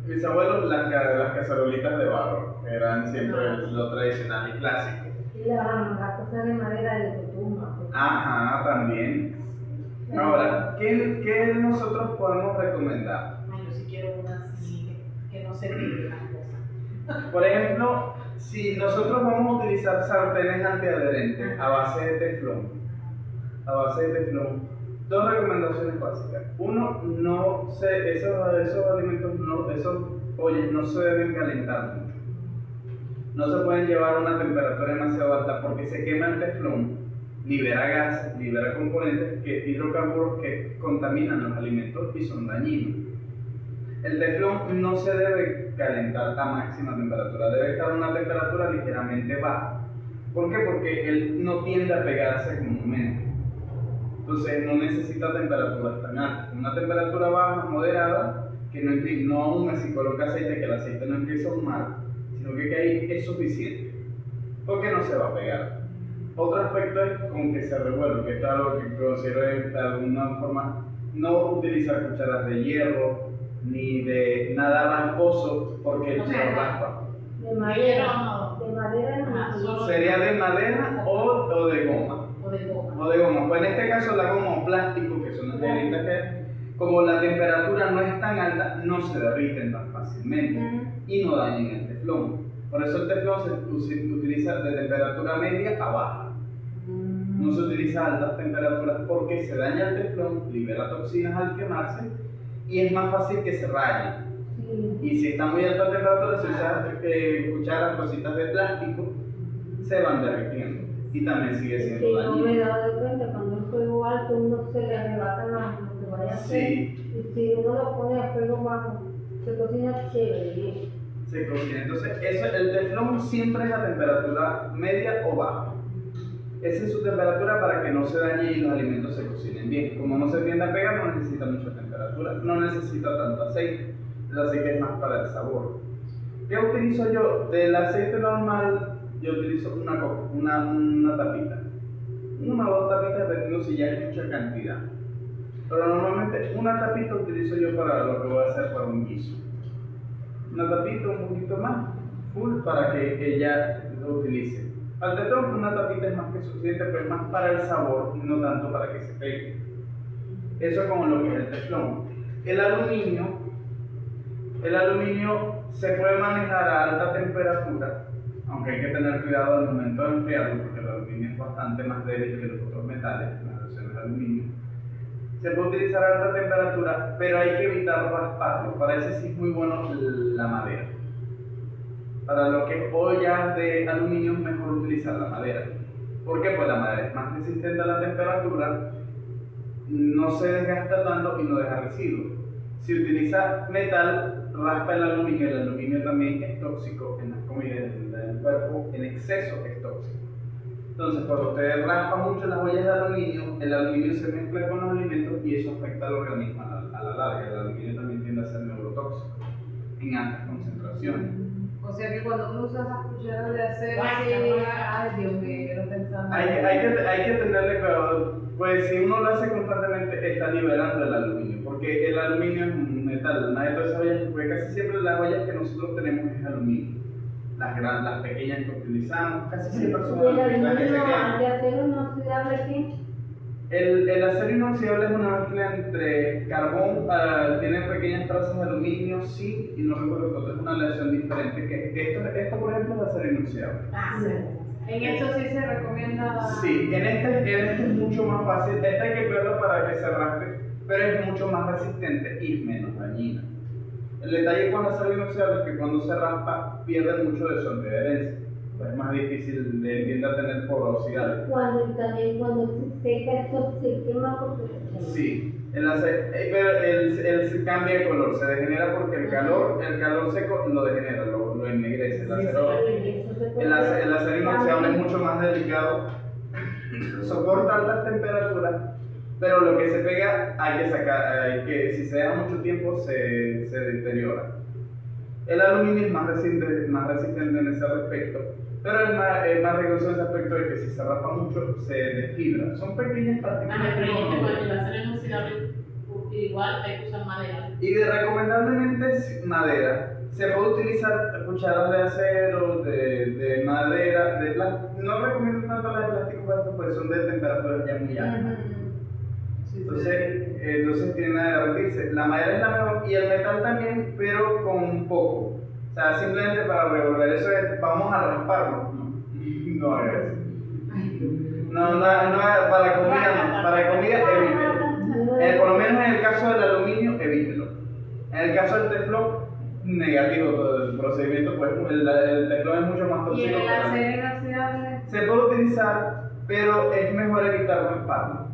mis abuelos, las cacerolitas de barro, que eran siempre lo tradicional y clásico. Y la cosa de madera de tumba. Ajá, también. Ahora, ¿qué nosotros podemos recomendar? Ay, yo sí quiero una así, que no se pegue las cosas. Por ejemplo, si nosotros vamos a utilizar sartenes antiadherentes a base de teflón, dos recomendaciones básicas. Uno, esos alimentos, esos ollas no se deben calentar mucho. No se pueden llevar a una temperatura demasiado alta porque se quema el teflón, libera gases, libera componentes, hidrocarburos que contaminan los alimentos y son dañinos. El teflón no se debe calentar a máxima temperatura, debe estar a una temperatura ligeramente baja. ¿Por qué? Porque él no tiende a pegarse comúnmente. Entonces no necesita temperaturas tan altas. Una temperatura baja, moderada, que no ahume si coloca aceite, que el aceite no empiece a ahumar, sino que ahí es suficiente, porque no se va a pegar. Otro aspecto es con que se revuelva, que es algo que considero de alguna forma no utilizar cucharas de hierro ni de nada rasposo, porque el hierro raspa. De madera. no. De madera Ajá, no. solo- Sería de madera o de goma. O de goma. O de goma. Pues en este caso la goma o plástico, que son las tiritas que, como la temperatura no es tan alta, no se derriten tan fácilmente y no dañan el teflón. Por eso el teflón se utiliza de temperatura media a baja. No se utiliza a altas temperaturas porque se daña el teflón, libera toxinas al quemarse y es más fácil que se raye. Sí. Y si está muy alta temperatura, si usas cucharas, cositas de plástico, se van derritiendo y también sigue Es siendo que no me he dañino. dado de cuenta, cuando el fuego alto uno se le arrebata lo que vaya a hacer. Sí. Y si uno lo pone a fuego bajo, se cocina chévere, bien. Se cocina. Entonces, el teflón siempre es a temperatura media o baja. esa es su temperatura para que no se dañe y los alimentos se cocinen bien. Como no se tiende a pegar, no necesita mucha temperatura, no necesita tanto aceite. El aceite es más para el sabor. ¿Qué utilizo yo? Del aceite normal, yo utilizo una tapita. Una o dos tapitas, dependiendo si ya es mucha cantidad. Pero normalmente una tapita utilizo yo para lo que voy a hacer para un guiso. Una tapita, un poquito más, full, para que ella lo utilice. Al teflón una tapita es más que suficiente, pero es más para el sabor, no tanto para que se pegue. Eso es como lo que es el teflón. El aluminio se puede manejar a alta temperatura, aunque hay que tener cuidado al momento de enfriarlo, porque el aluminio es bastante más débil que los otros metales, las versiones de aluminio. Se puede utilizar a alta temperatura, pero hay que evitar rasparlo. Para eso sí es muy bueno la madera. Para lo que es ollas de aluminio es mejor utilizar la madera. ¿Por qué? Pues la madera es más resistente a la temperatura, no se desgasta tanto y no deja residuos. Si utiliza metal, raspa el aluminio también es tóxico en las comidas del cuerpo, en exceso es tóxico. Entonces, cuando usted raspa mucho las ollas de aluminio, el aluminio se mezcla con los alimentos y eso afecta al organismo a la larga. El aluminio también tiende a ser neurotóxico en altas concentraciones. O sea que cuando uno usa esas cucharas de acero, ay Dios mío, yo no pensaba. Hay que tenerle cuidado, pues si uno lo hace constantemente está liberando el aluminio, porque el aluminio es un metal, una de todas esas ollas, porque casi siempre las ollas que nosotros tenemos es aluminio. Las pequeñas que utilizamos, casi siempre son ¿Y el aluminio. aluminio de acero inoxidable qué? El acero inoxidable es una mezcla entre carbón, tiene pequeñas trazas de aluminio, sí, y no recuerdo que otro es una aleación diferente. Esto por ejemplo, es acero inoxidable. Ah, sí. En esto sí se recomienda. Sí, en este es mucho más fácil. Este hay que cuidarlo para que se raspe, pero es mucho más resistente y menos dañino. El detalle con el acero inoxidable es que cuando se raspa pierde mucho de su antiadherencia. Pues es más difícil, tiende a tener porosidad. También cuando se seca esto se quema porque se quema. Sí, pero él cambia de color, se degenera porque el calor seco lo degenera, lo ennegrece. El acero inoxidable es mucho más delicado, soporta altas temperaturas, pero lo que se pega hay que sacar, si se deja mucho tiempo se deteriora. El aluminio es más resistente en ese aspecto, pero es más riesgoso en ese aspecto de que si se raspa mucho se desfibra. Son pequeñas partículas. Pero con el acero inoxidable igual hay que usar madera. Y recomendablemente madera. Se puede utilizar cucharas de acero, de madera, de plástico. No recomiendo tanto las de plástico porque son de temperaturas ya muy altas. Entonces tiende a derretirse. La madera es la mejor y el metal también, pero con poco. O sea, simplemente para revolver eso es, vamos a rasparlo. No hagas eso. No, para comida evítelo. Por lo menos en el caso del aluminio, evítelo. En el caso del teflón, negativo todo el procedimiento, pues el teflón es mucho más ¿Y tóxico. el acero inoxidable? Se puede utilizar, pero es mejor evitar rasparlo.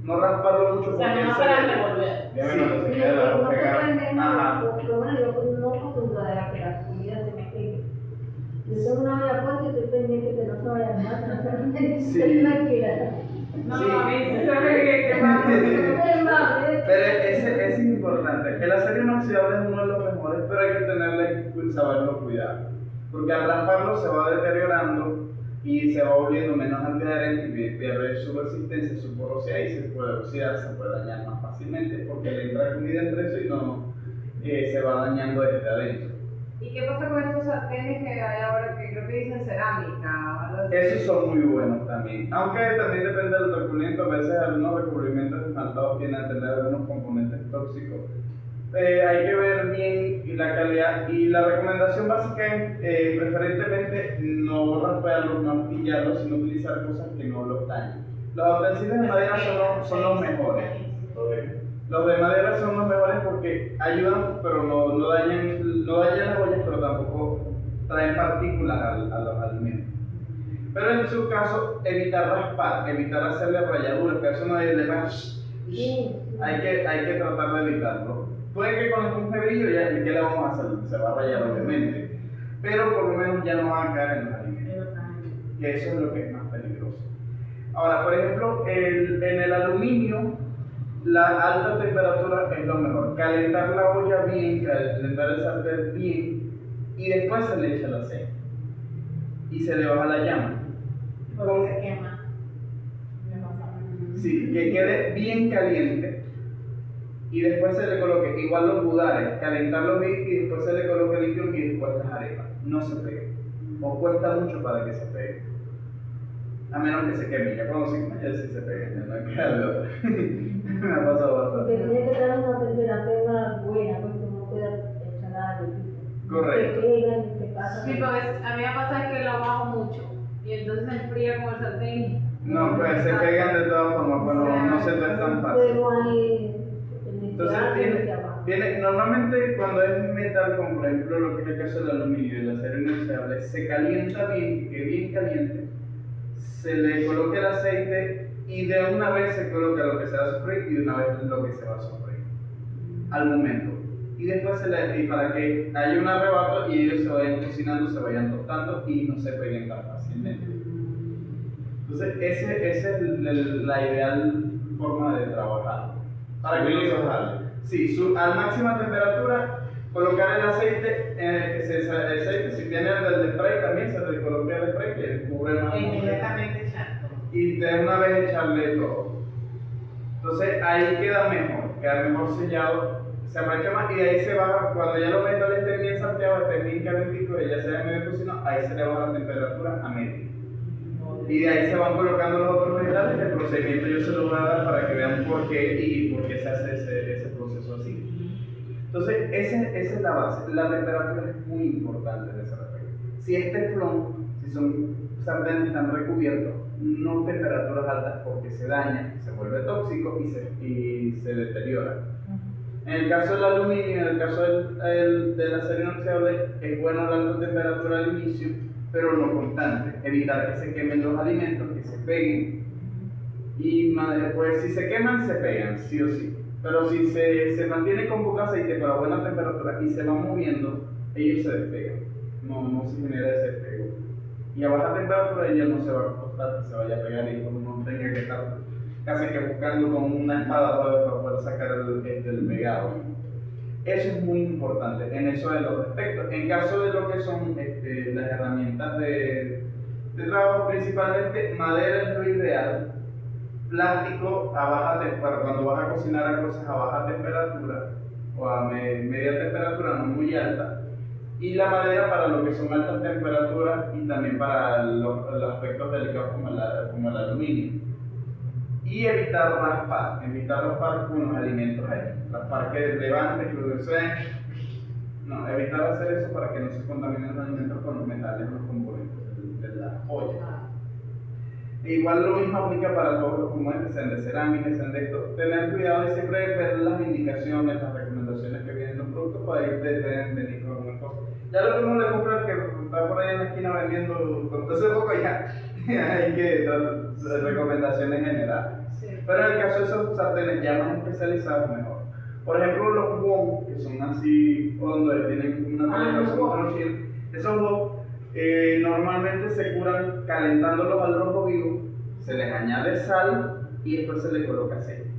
No rasparlo mucho O sea, porque no se para revolver. Ya Sí, no se sí, queda no se pegado. prende Ajá. nada, porque bueno, yo no acostumbro a que la comida se me pegue. Yo tengo una olla puesta y estoy pendiente que no se vaya a matar. Sí. Estoy tranquila. No, Sí. a mí sí se ve que más. Pero ese es importante. El acero inoxidable es uno de los mejores, pero hay que saberlo cuidar. Porque al rasparlo se va deteriorando y se va volviendo menos antiadherente y pierde su resistencia, su porosidad y se puede oxidar, se puede dañar más fácilmente porque le entra comida entre eso y no se va dañando desde adentro. ¿Y qué pasa con estos sartenes que hay ahora que creo que dicen cerámica? ¿Algo así? Esos son muy buenos también, aunque también depende del recubrimiento. A veces algunos recubrimientos esmaltados tienen a tener algunos componentes tóxicos. Hay que ver bien la calidad y la recomendación básica es preferentemente no rasparlos, no astillarlos, sino utilizar cosas que no los dañen. Los utensilios de madera son los mejores. Los de madera son los mejores porque ayudan, pero no dañan las ollas, pero tampoco traen partículas a los alimentos. Pero en su caso, evitar raspar, evitar hacerle rayaduras, que eso no le va. Hay que tratar de evitarlo. Puede que con el punterillo ya, ¿qué le vamos a hacer? Se va a rayar obviamente, pero por lo menos ya no va a caer en los alimentos. Que eso es lo que es más peligroso. Ahora, por ejemplo, en el aluminio, la alta temperatura es lo mejor. Calentar la olla bien, calentar el sartén bien, y después se le echa el aceite. Y se le baja la llama. Porque se quema. Me pasa. Sí, que quede bien caliente y después se le coloque, igual los budales, calentarlos bien y después se le coloque el líquido y después las arepas. No se pegue. O cuesta mucho para que se pegue. A menos que se queme, ya cuando se queme ya sí se pegue, ya no queda de otra. Me ha pasado Porque bastante. tiene que dar una temperatura buena, porque no puede echar nada de pico. Correcto. Se pegan y se pasan. Sí, porque a mí me pasa que lo bajo mucho y entonces se enfría con el sartén. No, pues se pegan de todas formas, pues no se tuestan fácil. Pero hay Entonces normalmente cuando es metal, como por ejemplo lo que es el caso del aluminio y el acero inoxidable, se calienta bien, que bien caliente, se le coloca el aceite y de una vez se coloca lo que se va a sofreír y de una vez lo que se va a sofreír al momento. Y después y para que haya un arrebato y ellos se vayan cocinando, se vayan tostando y no se peguen tan fácilmente. Entonces esa es la ideal forma de trabajar. Para que no se baje. Sí, a máxima temperatura, colocar el aceite, el aceite, si tiene el del spray también se le coloca el spray que cubre más. E inmediatamente echando. Y de una vez echarle todo. Entonces ahí queda mejor sellado, se aprovecha más y de ahí se baja, cuando ya los metales estén bien salteados, estén bien calentitos y ya se haya medio cocinado, ahí se le baja la temperatura a medio. Y de ahí se van colocando los otros metales. El procedimiento yo se lo voy a dar para que vean por qué y por qué se hace ese proceso así. Entonces, esa es la base. La temperatura es muy importante en ese respecto. Si es teflón, si son sartenes que están recubiertos, no temperaturas altas porque se daña, se vuelve tóxico y se deteriora. En el caso del aluminio, en el caso del acero inoxidable, es bueno la alta temperatura al inicio, pero no constante. Evitar que se quemen los alimentos, que se peguen. Y después, si se queman, se pegan, sí o sí. Pero si se mantiene con poco aceite, pero a buena temperatura y se van moviendo, ellos se despegan. No se genera ese despego. Y a baja temperatura ella no se va a costar que se vaya a pegar y uno tenga que estar casi que buscando con una espada para poder sacar el pegado. Eso es muy importante en eso de los aspectos. En caso de lo que son las herramientas de trabajo, principalmente madera es lo ideal, plástico a baja temperatura, cuando vas a cocinar cosas a baja temperatura o a media temperatura, no muy alta, y la madera para lo que son altas temperaturas y también para los aspectos delicados como el aluminio. Y evitar raspar con los alimentos ahí, raspar que levante, que suene. No, evitar hacer eso para que no se contaminen los alimentos con los metales, los componentes de la olla. E igual lo mismo aplica para todos los componentes, sean de cerámica, sean de esto. Tener cuidado y siempre ver las indicaciones, las recomendaciones que vienen en los productos para ir venir con alguna cosa. Ya lo que uno le compra que está por ahí en la esquina vendiendo con todo ese poco ya hay que dar recomendaciones generales. Sí. Pero en el caso de esos sartenes ya más especializados, mejor. Por ejemplo, los WOM, que son así, donde tienen una calibración conocida, esos WOM normalmente se curan calentándolos al rojo vivo, se les añade sal y después se les coloca aceite.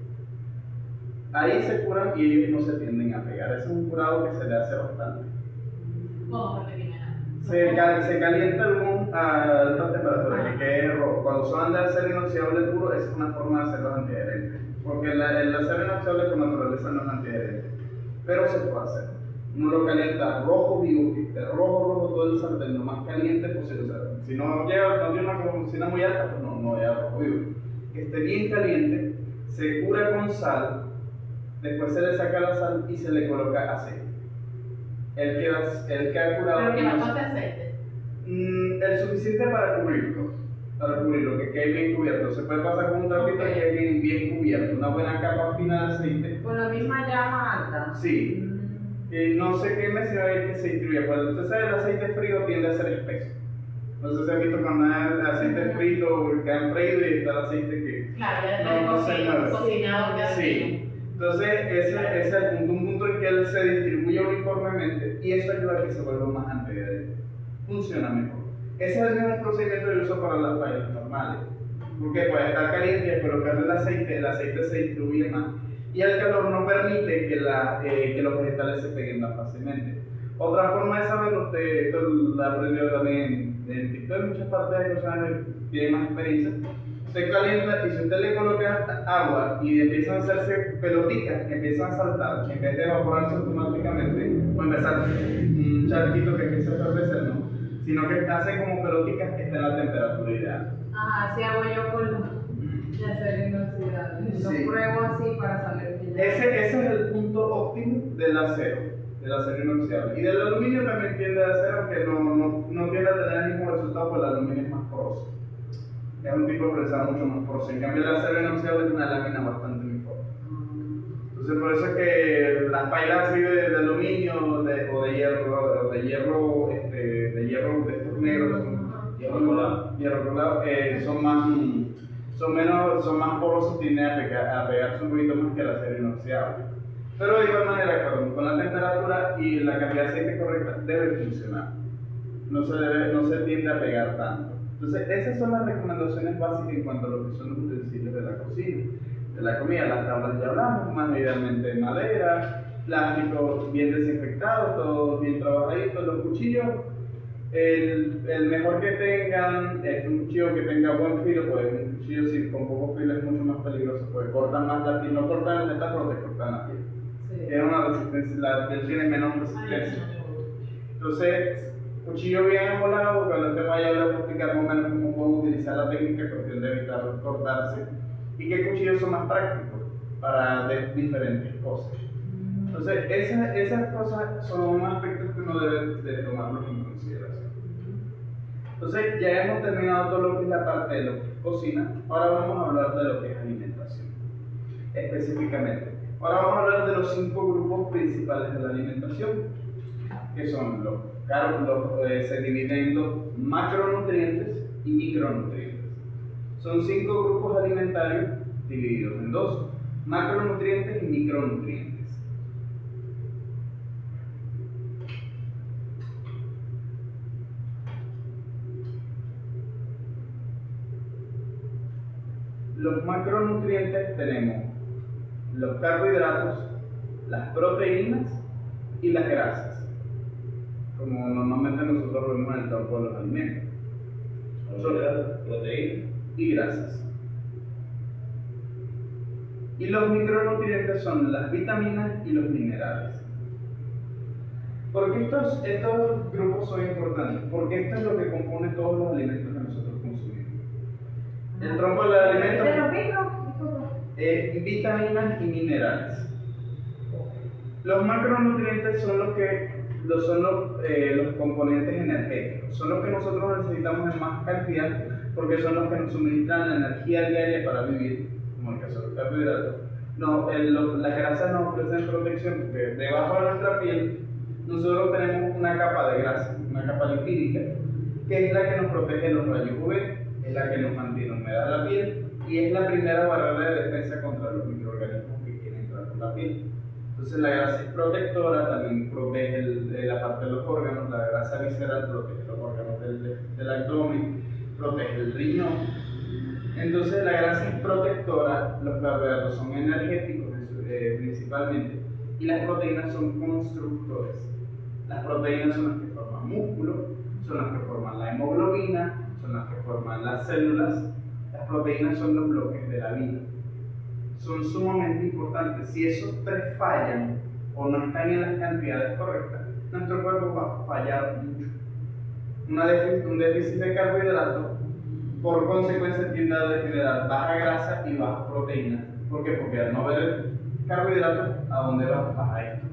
Ahí se curan y ellos no se tienden a pegar. Ese es un curado que se le hace bastante. ¿Cómo que termina? Se calienta el WOM a alta temperatura, que quede rojo. Cuando son de acero inoxidable puro, esa es una forma de hacerlos antiadherentes. Porque el acero inoxidable por naturaleza no es antiadherente. Pero se puede hacer. Uno lo calienta rojo vivo, que esté rojo todo el sartén, lo más caliente posible. O sea, si no tiene una cocina muy alta, pues no llega rojo vivo. Que esté bien caliente, se cura con sal, después se le saca la sal y se le coloca aceite. El que ha curado. Pero que bastante aceite. El suficiente para cubrirlo, que quede bien cubierto. Se puede pasar con un trapito que quede bien cubierto, una buena capa fina de aceite. Con la misma llama alta. Sí. No se queme si va a ir que se distribuya. Cuando usted sabe, el aceite frío tiende a ser espeso. No sé si han visto cuando hay el aceite frito, que han freído y está el aceite que. Claro, ya no se mueve. cocinado queda Sí. Entonces, ese es un punto en que él se distribuye uniformemente y eso ayuda a que se vuelva más antiadherente. Funciona mejor. Ese es el mismo procedimiento que uso para las paellas normales. porque puede estar caliente y al colocarle el aceite se distribuye más. Y el calor no permite que los vegetales se peguen más fácilmente. Otra forma de saberlo, esto lo aprendió también en TikTok, en muchas partes de personas que tienen más experiencia. Usted calienta y si usted le coloca agua y empiezan a hacerse pelotitas que empiezan a saltar, en vez de evaporarse automáticamente, o empezar un charquito que empieza a establecer, ¿no? Sino que hacen como pelotitas que estén en la temperatura ideal. Ajá, así hago yo con la acero inoxidable. Sí. Lo pruebo así para saber que ya. Ese es el punto óptimo del acero inoxidable. Y del aluminio también tiende a ser, aunque no tiende a tener el mismo resultado, porque el aluminio es más poroso. Es un tipo de presa mucho más poroso. En cambio, el acero inoxidable es una lámina bastante uniforme. Entonces, por eso es que las pailas así de aluminio o de hierro de estos negros, hierro colado, son más porosos, tienden a pegarse un poquito más que el acero inoxidable. Pero de igual manera, con la temperatura y la cantidad de aceite correcta, debe funcionar. No se tiende a pegar tanto. Entonces, esas son las recomendaciones básicas en cuanto a lo que son los utensilios de la cocina. De la comida, las tablas ya hablamos, más idealmente de madera, plástico bien desinfectado, todo bien trabajadito. Los cuchillos, el mejor que tengan, es un cuchillo que tenga buen filo, pues un cuchillo con poco filo es mucho más peligroso, porque cortan más la piel, no cortan el metal, pero te cortan la piel. Sí. Tiene una resistencia, la piel tiene menos resistencia. Entonces, cuchillo bien amolado, cuando te vaya a explicar más o menos cómo podemos utilizar la técnica, cuestión de evitar cortarse. ¿Y qué cuchillos son más prácticos para diferentes cosas? Entonces, esas cosas son aspectos que uno debe de tomarlos en consideración. Entonces, ya hemos terminado todo lo que es la parte de lo que es cocina. Ahora vamos a hablar de lo que es alimentación, específicamente. Ahora vamos a hablar de los 5 grupos principales de la alimentación, que son se dividen en dos: macronutrientes y micronutrientes. Son 5 grupos alimentarios divididos en dos: macronutrientes y micronutrientes. Los macronutrientes tenemos los carbohidratos, las proteínas y las grasas, como normalmente nosotros vemos en el campo de los alimentos. Proteínas y grasas. Y los micronutrientes son las vitaminas y los minerales. ¿Por qué estos grupos son importantes? Porque esto es lo que compone todos los alimentos que nosotros consumimos. El tronco del alimento es vitaminas y minerales. Los macronutrientes son los componentes energéticos, son los que nosotros necesitamos en más cantidad, porque son los que nos suministran la energía diaria para vivir, como el caso de los carbohidratos. Las grasas nos ofrecen protección, porque debajo de nuestra piel nosotros tenemos una capa de grasa, una capa lipídica, que es la que nos protege de los rayos UV, es la que nos mantiene humedad la piel y es la primera barrera de defensa contra los microorganismos que quieren entrar por la piel. Entonces la grasa es protectora, también protege la parte de los órganos. La grasa visceral protege los órganos del abdomen, protege el riñón. Entonces la grasa es protectora, los carbohidratos son energéticos principalmente, y las proteínas son constructores. Las proteínas son las que forman músculo, son las que forman la hemoglobina, son las que forman las células. Las proteínas son los bloques de la vida. Son sumamente importantes. Si esos 3 fallan o no están en las cantidades correctas, nuestro cuerpo va a fallar mucho. Un déficit de carbohidratos, por consecuencia, tiende a generar baja grasa y baja proteína. ¿Por qué? Porque al no ver carbohidratos, ¿a dónde va? A esto.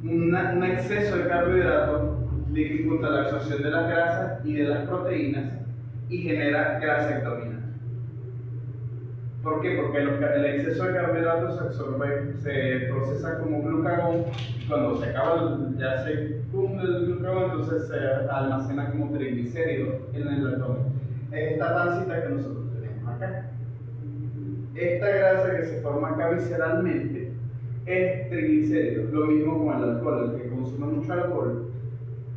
Un exceso de carbohidratos dificulta la absorción de las grasas y de las proteínas y genera grasa abdominal. ¿Por qué? Porque el exceso de carbohidratos se procesa como glucagón, y cuando se acaba el glucagón, entonces se almacena como triglicéridos en el abdomen. Esta pancita que nosotros tenemos acá. Esta grasa que se forma acá visceralmente es triglicéridos. Lo mismo con el alcohol. El que consume mucho alcohol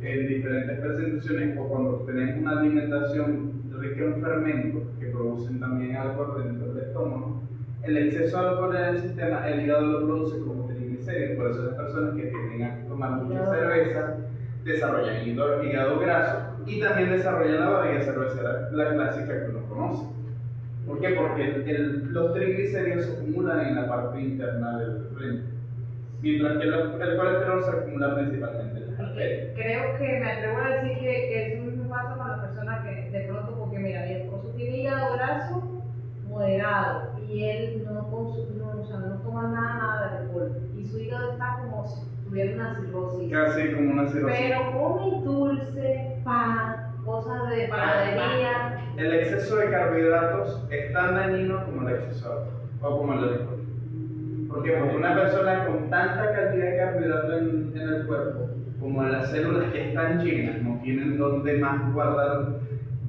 en diferentes presentaciones, o cuando tenemos una alimentación rica en fermentos que producen también alcohol dentro del estómago. El exceso de alcohol en el sistema, el hígado lo produce como triglicéridos, por eso las personas que tienden a tomar mucha cerveza desarrollan hígado graso y también desarrollan la barriga cervecera, la clásica que uno conoce. ¿Por qué? Porque los triglicéridos se acumulan en la parte interna del riñón, mientras que el colesterol se acumula principalmente en las arterias. Creo que me atrevo a decir que eso mismo pasa con las personas que de pronto, porque mira, mi esposo tiene hígado graso moderado y él no toma nada de alcohol y su hígado está como si tuviera una cirrosis. Casi como una cirrosis. Pero come dulce, pan, cosas de panadería. El exceso de carbohidratos es tan dañino como el exceso de alcohol o como el alcohol. ¿Por qué? Porque una persona con tanta cantidad de carbohidratos en el cuerpo, como las células que están llenas, no tienen donde más guardar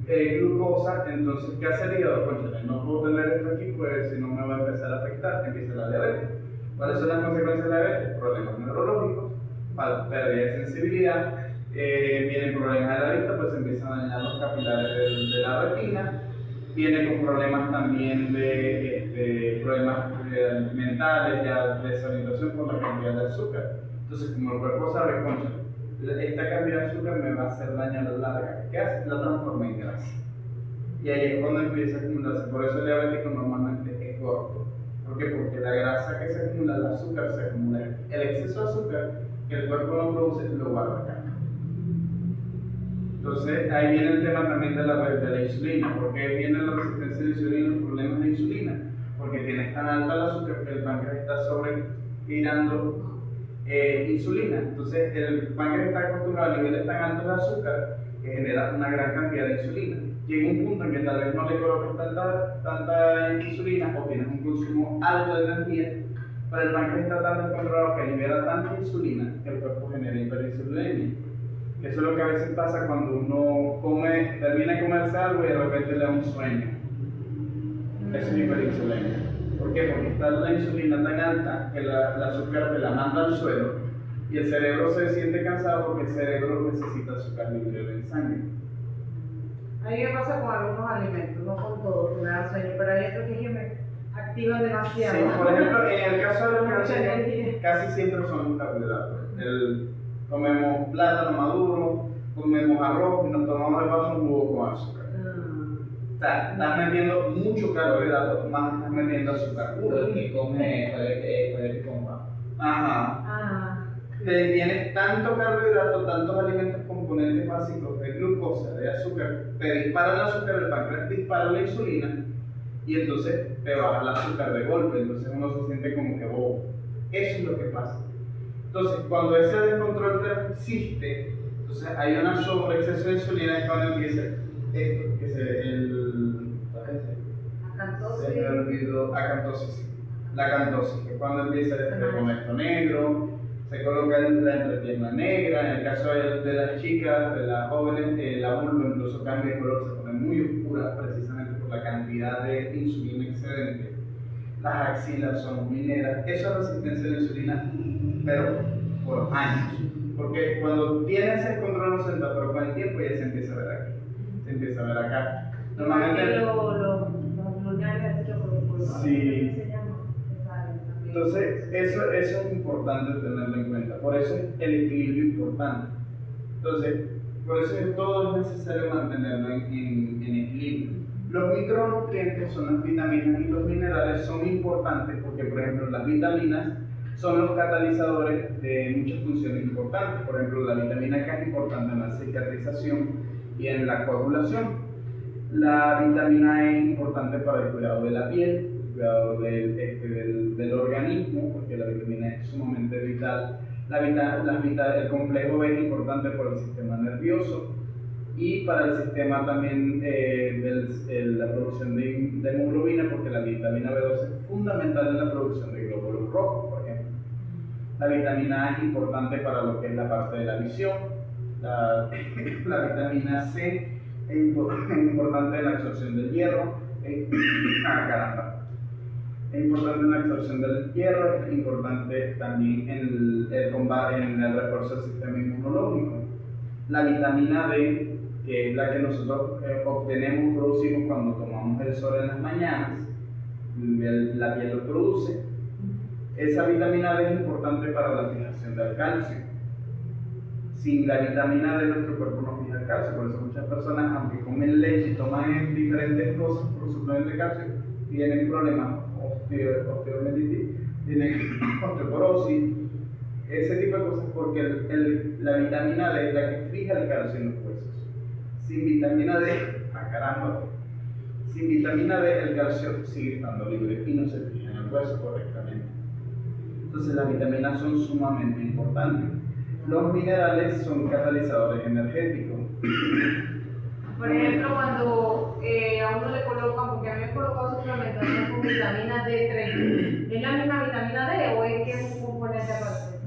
glucosa, entonces ¿qué hace el hígado? Conchale, no puedo tener esto aquí, pues si no me va a empezar a afectar, empieza la diabetes. ¿Cuáles son las consecuencias de la diabetes? Problemas neurológicos, pérdida de sensibilidad, vienen problemas de la vista, pues se empiezan a dañar los capilares de la retina, viene con problemas también de problemas mentales, ya desorientación por la cantidad de azúcar. Entonces, como el cuerpo sabe, concha, esta cantidad de azúcar me va a hacer daño a la larga. ¿Qué hace? La transforma en grasa. Y ahí es cuando empieza a acumularse. Por eso el diabético normalmente es gordo. ¿Por qué? Porque la grasa que se acumula, el azúcar se acumula. El exceso de azúcar que el cuerpo no produce lo guarda acá. Entonces ahí viene el tema también de la insulina. ¿Por qué viene la resistencia a la insulina y los problemas de insulina? Porque tienes tan alta el azúcar que el páncreas está sobregirando insulina. Entonces el páncreas está acostumbrado a niveles tan altos de azúcar que genera una gran cantidad de insulina. Llega un punto en que tal vez no le coloques tanta insulina o tienes un consumo alto de energía, pero el páncreas está tan descontrolado que libera tanta insulina que el cuerpo genera hiperinsulinemia. Eso es lo que a veces pasa cuando uno termina de comerse algo y de repente le da un sueño. Eso es hiperinsulinemia. ¿Por qué? Porque está la insulina tan alta que el azúcar te la manda al suelo y el cerebro se siente cansado porque el cerebro necesita azúcar libre en sangre. A mí me pasa con algunos alimentos, no con todos, me da sueño, pero hay otros que me activan demasiado. Sí, por ejemplo, en el caso de los Mucha energía. cánceres, casi siempre son los carbohidratos. Comemos plátano maduro, comemos arroz y nos tomamos de paso un jugo con azúcar. O sea, estás metiendo mucho carbohidrato, más estás metiendo azúcar puro. El que come espagueti con pan. Ajá. Tienes tanto carbohidrato, tantos alimentos componentes básicos de glucosa, de azúcar, te disparan el azúcar, el páncreas dispara la insulina y entonces te baja el azúcar de golpe, entonces uno se siente como que bobo. Eso es lo que pasa. Entonces, cuando ese descontrol persiste, entonces hay una sobreexceso de insulina y cuando empieza esto, que se me olvidó, acantosis. La acantosis, que cuando empieza con esto negro, se coloca la entrepierna negra, en el caso de las chicas, de las jóvenes, la vulva incluso cambia de color, se pone muy oscura precisamente por la cantidad de insulina excedente. Las axilas son muy negras, eso es resistencia a la insulina, pero por años. Porque cuando tienes el control no senta, pero con el tiempo ya se empieza a ver aquí, se empieza a ver acá. Normalmente los lunares, sí. se llama. Entonces, eso es importante tenerlo en cuenta. Por eso es el equilibrio importante. Entonces, por eso todo es necesario mantenerlo en equilibrio. Los micronutrientes son las vitaminas y los minerales son importantes porque, por ejemplo, las vitaminas son los catalizadores de muchas funciones importantes. Por ejemplo, la vitamina K es importante en la cicatrización y en la coagulación. La vitamina E es importante para el cuidado de la piel, el cuidado del organismo, porque la vitamina E es sumamente vital. El complejo B es importante para el sistema nervioso y para el sistema también de la producción de hemoglobina, porque la vitamina B12 es fundamental en la producción de glóbulos rojos, por ejemplo. La vitamina A es importante para lo que es la parte de la visión. La vitamina C es importante en la absorción del hierro. Caramba. Es importante en la absorción del hierro, es importante también en el refuerzo del sistema inmunológico. La vitamina D que es la que nosotros obtenemos, producimos cuando tomamos el sol en las mañanas, la piel lo produce. Esa vitamina D es importante para la fijación del calcio. Sin la vitamina D nuestro cuerpo no fija el calcio, por eso muchas personas, aunque comen leche y toman diferentes cosas por suplemento de calcio, tienen problemas osteomelitis, tienen osteoporosis, ese tipo de cosas, porque la vitamina D es la que fija el calcio en los huesos. Sin vitamina D, caramba, sin vitamina D el calcio sigue estando libre y no se fija en el hueso correctamente. Entonces las vitaminas son sumamente importantes. Los minerales son catalizadores energéticos. Por ejemplo, cuando a uno le colocan, porque a mí me colocó suplementación con vitamina D3, ¿es la misma vitamina D o es que es un componente aparte?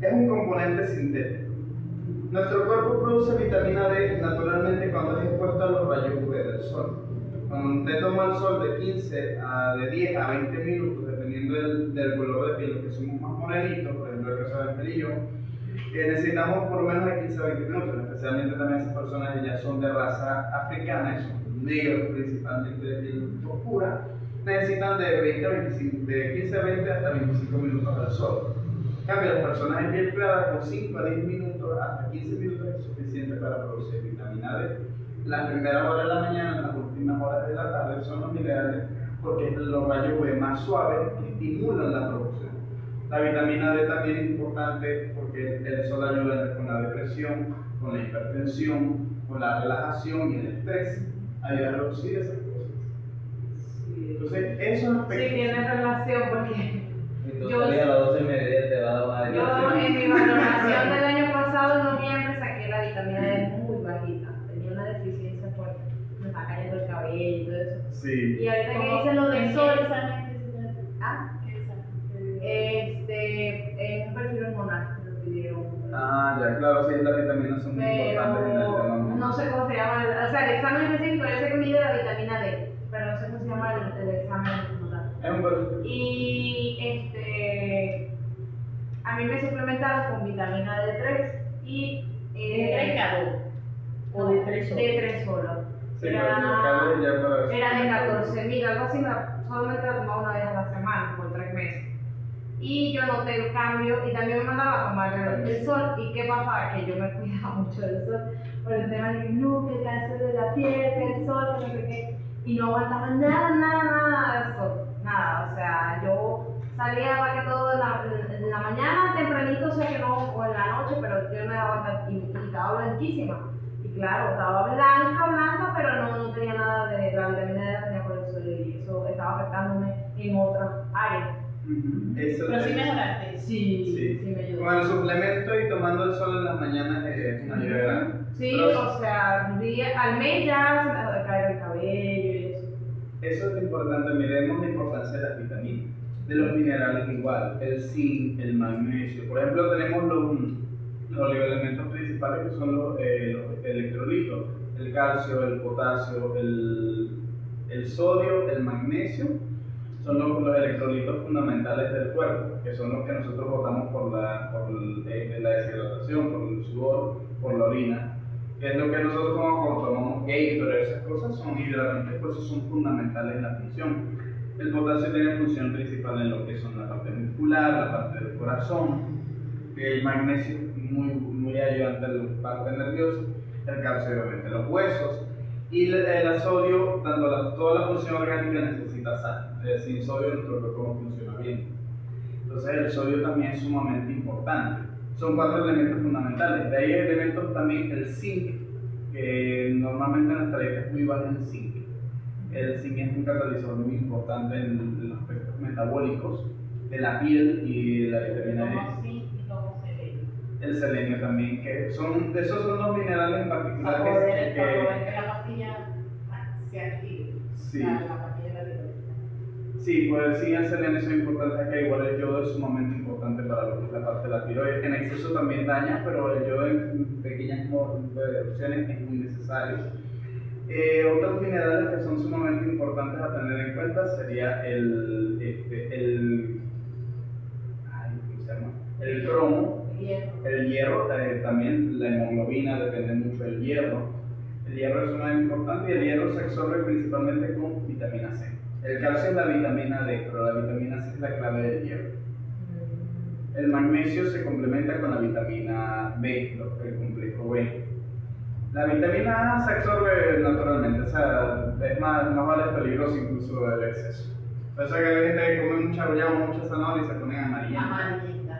Es un componente sintético. Nuestro cuerpo produce vitamina D naturalmente cuando es expuesto a los rayos UV del sol. Cuando usted toma el sol de 10 a 20 minutos, dependiendo del color de piel, los que somos más morenitos, por ejemplo el caso de Ángel y yo, necesitamos por lo menos de 15 a 20 minutos, especialmente también esas personas que ya son de raza africana, y son negros principalmente de piel oscura, necesitan de 15 a 20 hasta 25 minutos al sol. En cambio, las personas de piel clara con 5 a 10 minutos hasta 15 minutos es suficiente para producir vitamina D. Las primeras horas de la mañana, las últimas horas de la tarde son los ideales porque es los rayos UV más suaves que estimulan la producción. La vitamina D también es importante porque el sol ayuda con la depresión, con la hipertensión, con la relajación y el estrés, ayuda a reducir esas cosas. Entonces, esos aspectos. Sí, tiene relación porque Y tú salías a las 12:30 te va a dar una yo en mi valoración del año pasado, en noviembre, saqué la vitamina D muy bajita. Tenía una deficiencia fuerte. Me está cayendo el cabello y todo eso. Sí. Y ahorita que hice lo del sol, Ah, es un perfil hormonal que lo pidieron. Ya, claro, sí, las vitaminas son muy importantes en el tema Pero hormonal. no sé cómo se llama, o sea, el examen específico, yo sé que mide la vitamina D, pero no sé cómo se llama el examen como tal. Es un perfil. Y a mí me suplementaron con vitamina D3 y ¿De 3 cada o de 3 solo? D3 solo. Sí, pero local ya para Era de 14.000, algo así, solamente la tomaba una vez a la semana por 3 meses. Y yo noté el cambio y también me mandaba a tomar el sol. ¿Y qué pasaba? Que yo me cuidaba mucho del sol por el tema de que no, que el cáncer de la piel, que el sol, que no sé qué. Y no aguantaba nada del sol. Nada, o sea, yo salía para que todo en la mañana, tempranito, sé que no, o en la noche, pero yo me daba y estaba blanquísima. Y claro, estaba blanca, pero no tenía nada de la vitamina D, la tenía por el sol y eso estaba afectándome en otras áreas. Pero sí mejoraste. Sí me ayudó. Con el suplemento y tomando el sol en las mañanas es una ayuda grande. Sí, Pero o sea, al mes ya se me va a caer el cabello y eso. eso es importante, miremos la importancia de las vitaminas, de los minerales igual, el zinc, el magnesio. Por ejemplo, tenemos los oligoelementos principales que son los electrolitos, el calcio, el potasio, el sodio, el magnesio. Son los electrolitos fundamentales del cuerpo, que son los que nosotros botamos por la deshidratación, por el sudor, por la orina, que es lo que nosotros cuando tomamos Gatorade, esas cosas son hidratantes, por eso son fundamentales en la función. El potasio tiene función principal en lo que son la parte muscular, la parte del corazón, el magnesio muy ayudante en la parte nerviosa, el calcio obviamente los huesos, y el sodio, toda la función orgánica necesita sal. Sin sodio nuestro cuerpo no funciona bien. Entonces el sodio también es sumamente importante. Son 4 elementos fundamentales. De ahí elementos también el zinc, que normalmente en nuestra dieta es muy bajo en zinc. El zinc es un catalizador muy importante en los aspectos metabólicos de la piel y de la vitamina D. Como zinc y como selenio. El selenio también, que esos son los minerales en particular Para poder que que la pastilla se active. Sí. La pastilla de la vitamina. sí, pues sí, el selenio es importante, acá igual el yodo es sumamente importante para lo que es la parte de la tiroides. En exceso también daña, pero el yodo en pequeñas reducciones es muy necesario. Otros minerales que son sumamente importantes a tener en cuenta sería ¿cómo se llama? El cromo, el hierro pero también la hemoglobina depende mucho del hierro. El hierro es una importante y el hierro se absorbe principalmente con vitamina C. El calcio es la vitamina D, pero la vitamina C es la clave del hierro. El magnesio se complementa con la vitamina B, el complejo B. La vitamina A se absorbe naturalmente, o sea, es más vale peligroso incluso el exceso. Por eso es que la gente que come mucha guayaba o mucha zanahoria y se ponen amarillentas. Amarillenta.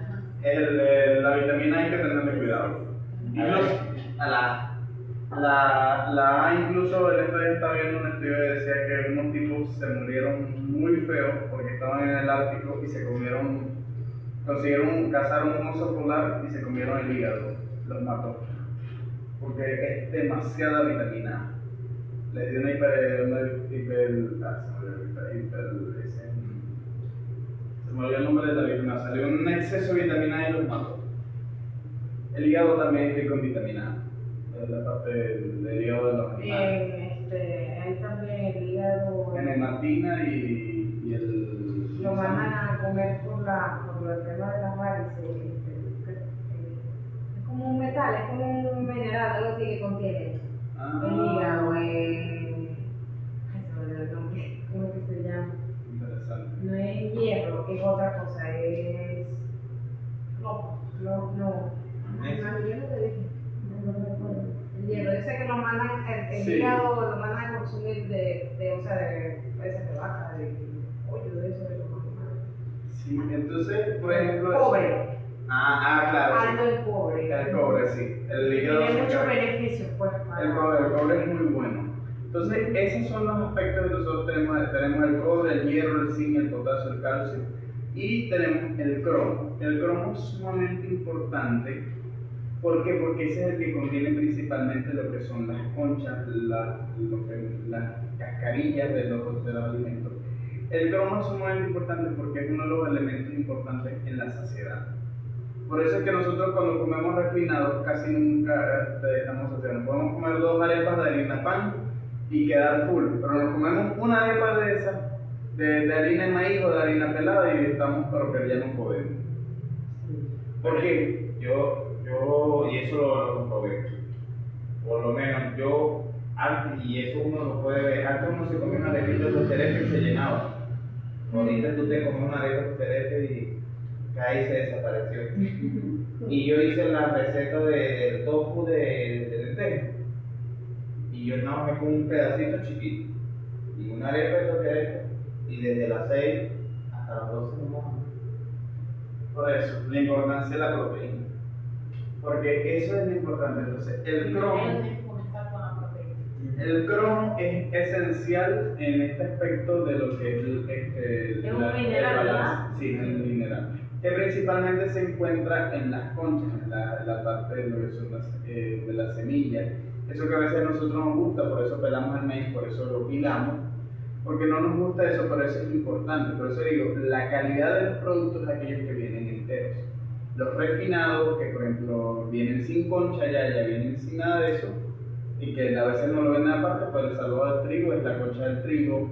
La vitamina A hay que tenerle cuidado. Incluso, la A, incluso el otro día estaba viendo un estudio que decía que unos tipos se murieron muy feos porque estaban en el Ártico y cazaron un oso polar y se comieron el hígado, los mató. Porque es demasiada vitamina A. Les dio se me olvidó el nombre de la vitamina, salió un exceso de vitamina A y los mató. El hígado también es rico en vitamina A, es la parte del hígado de los animales. Hay también el hígado. En hematina y el. Lo mandan a comer por el tema de las varices. Es como un metal, es como un mineral, algo así que contiene. El hígado, ¿cómo que se llama? Interesante. No es hierro, es otra cosa, es. No. Yo no te dije. No recuerdo. El hierro, yo sé que lo mandan, el Sí. hígado lo mandan a consumir de peces de vaca, de pollo, de eso, de los animales. Sí, entonces, por ejemplo. Cobre. Claro. Alto Sí. en cobre. El cobre, sí. El hígado. Tiene se muchos carga. beneficios, pues. El cobre es muy bueno. Entonces, esos son los aspectos que nosotros tenemos. Tenemos el cobre, el hierro, el zinc, el potasio, el calcio. Y tenemos el cromo. El cromo es sumamente importante. ¿Por qué? Porque ese es el que contiene principalmente lo que son las conchas, las cascarillas de los alimentos. El cromo es sumamente importante porque es uno de los elementos importantes en la saciedad. Por eso es que nosotros cuando comemos refinado casi nunca estamos saciados. Podemos comer 2 arepas de harina pan y quedar full, pero nos comemos una arepa de esas, de harina de maíz o de harina pelada y estamos, pero que ya no podemos. ¿Por qué? Y eso lo comprobé. Por lo menos yo, antes, y eso uno lo puede ver, antes uno se comía una arepita de tosterete y se llenaba. Ahorita tú te comes una arepa de tosterete y cae y se desapareció. Y yo hice la receta del tofu de lenteja. Y yo nada más me como un pedacito chiquito. Y una arepa de tosterete. Y desde las 6 hasta las 12 no más. Por eso, la importancia de la proteína. Porque eso es lo importante. Entonces, el cromo es esencial en este aspecto de lo que es Es un mineral, ¿verdad? Sí, es un mineral. Que principalmente se encuentra en las conchas, en la parte de lo que son de las semillas. Eso que a veces a nosotros nos gusta, por eso pelamos el maíz, por eso lo pilamos. Porque no nos gusta eso, pero eso es importante. Por eso digo, la calidad de los productos es aquellos que vienen enteros. Los refinados, que por ejemplo vienen sin concha, ya vienen sin nada de eso, y que a veces no lo venden aparte, pues el salvado del trigo es la concha del trigo,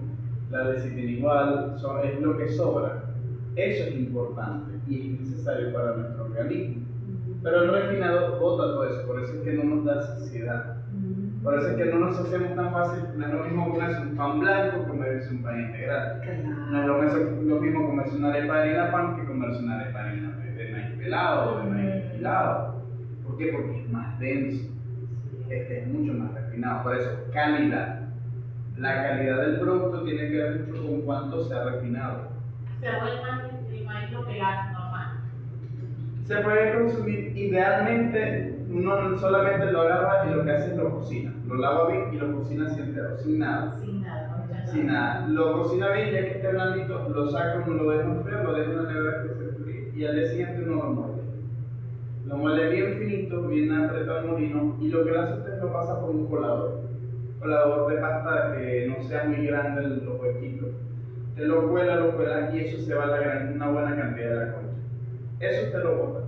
la lecitina igual, es lo que sobra. Eso es importante y es necesario para nuestro organismo. Pero el refinado bota todo eso, por eso es que no nos da saciedad. Por eso es que no nos hacemos tan fácil, no es lo mismo comerse un pan blanco que comerse un pan integral. No es lo mismo comerse una arepa de harina pan que comerse una arepa de harina de maíz pelado o de maíz pilado. ¿Por qué? Porque es más denso, es mucho más refinado. Por eso, calidad. La calidad del producto tiene que ver mucho con cuánto se ha refinado. Se vuelve el maíz lo que la normal. Se puede consumir, idealmente uno solamente lo agarra y lo que hace es lo cocina. Lo lava bien y lo cocina así entero, sin nada. Sin nada, no Sin nada. Lo cocina bien, ya que esté blandito, lo saca, uno lo deja enfriar, lo deja en la nevera que se fríe y al día siguiente uno lo muele. Lo muele bien finito, bien apretado al molino y lo que le hace usted lo pasa por un colador. Colador de pasta que no sea muy grande los huequitos. Usted lo cuela y eso se va a una buena cantidad de la concha. Eso usted lo bota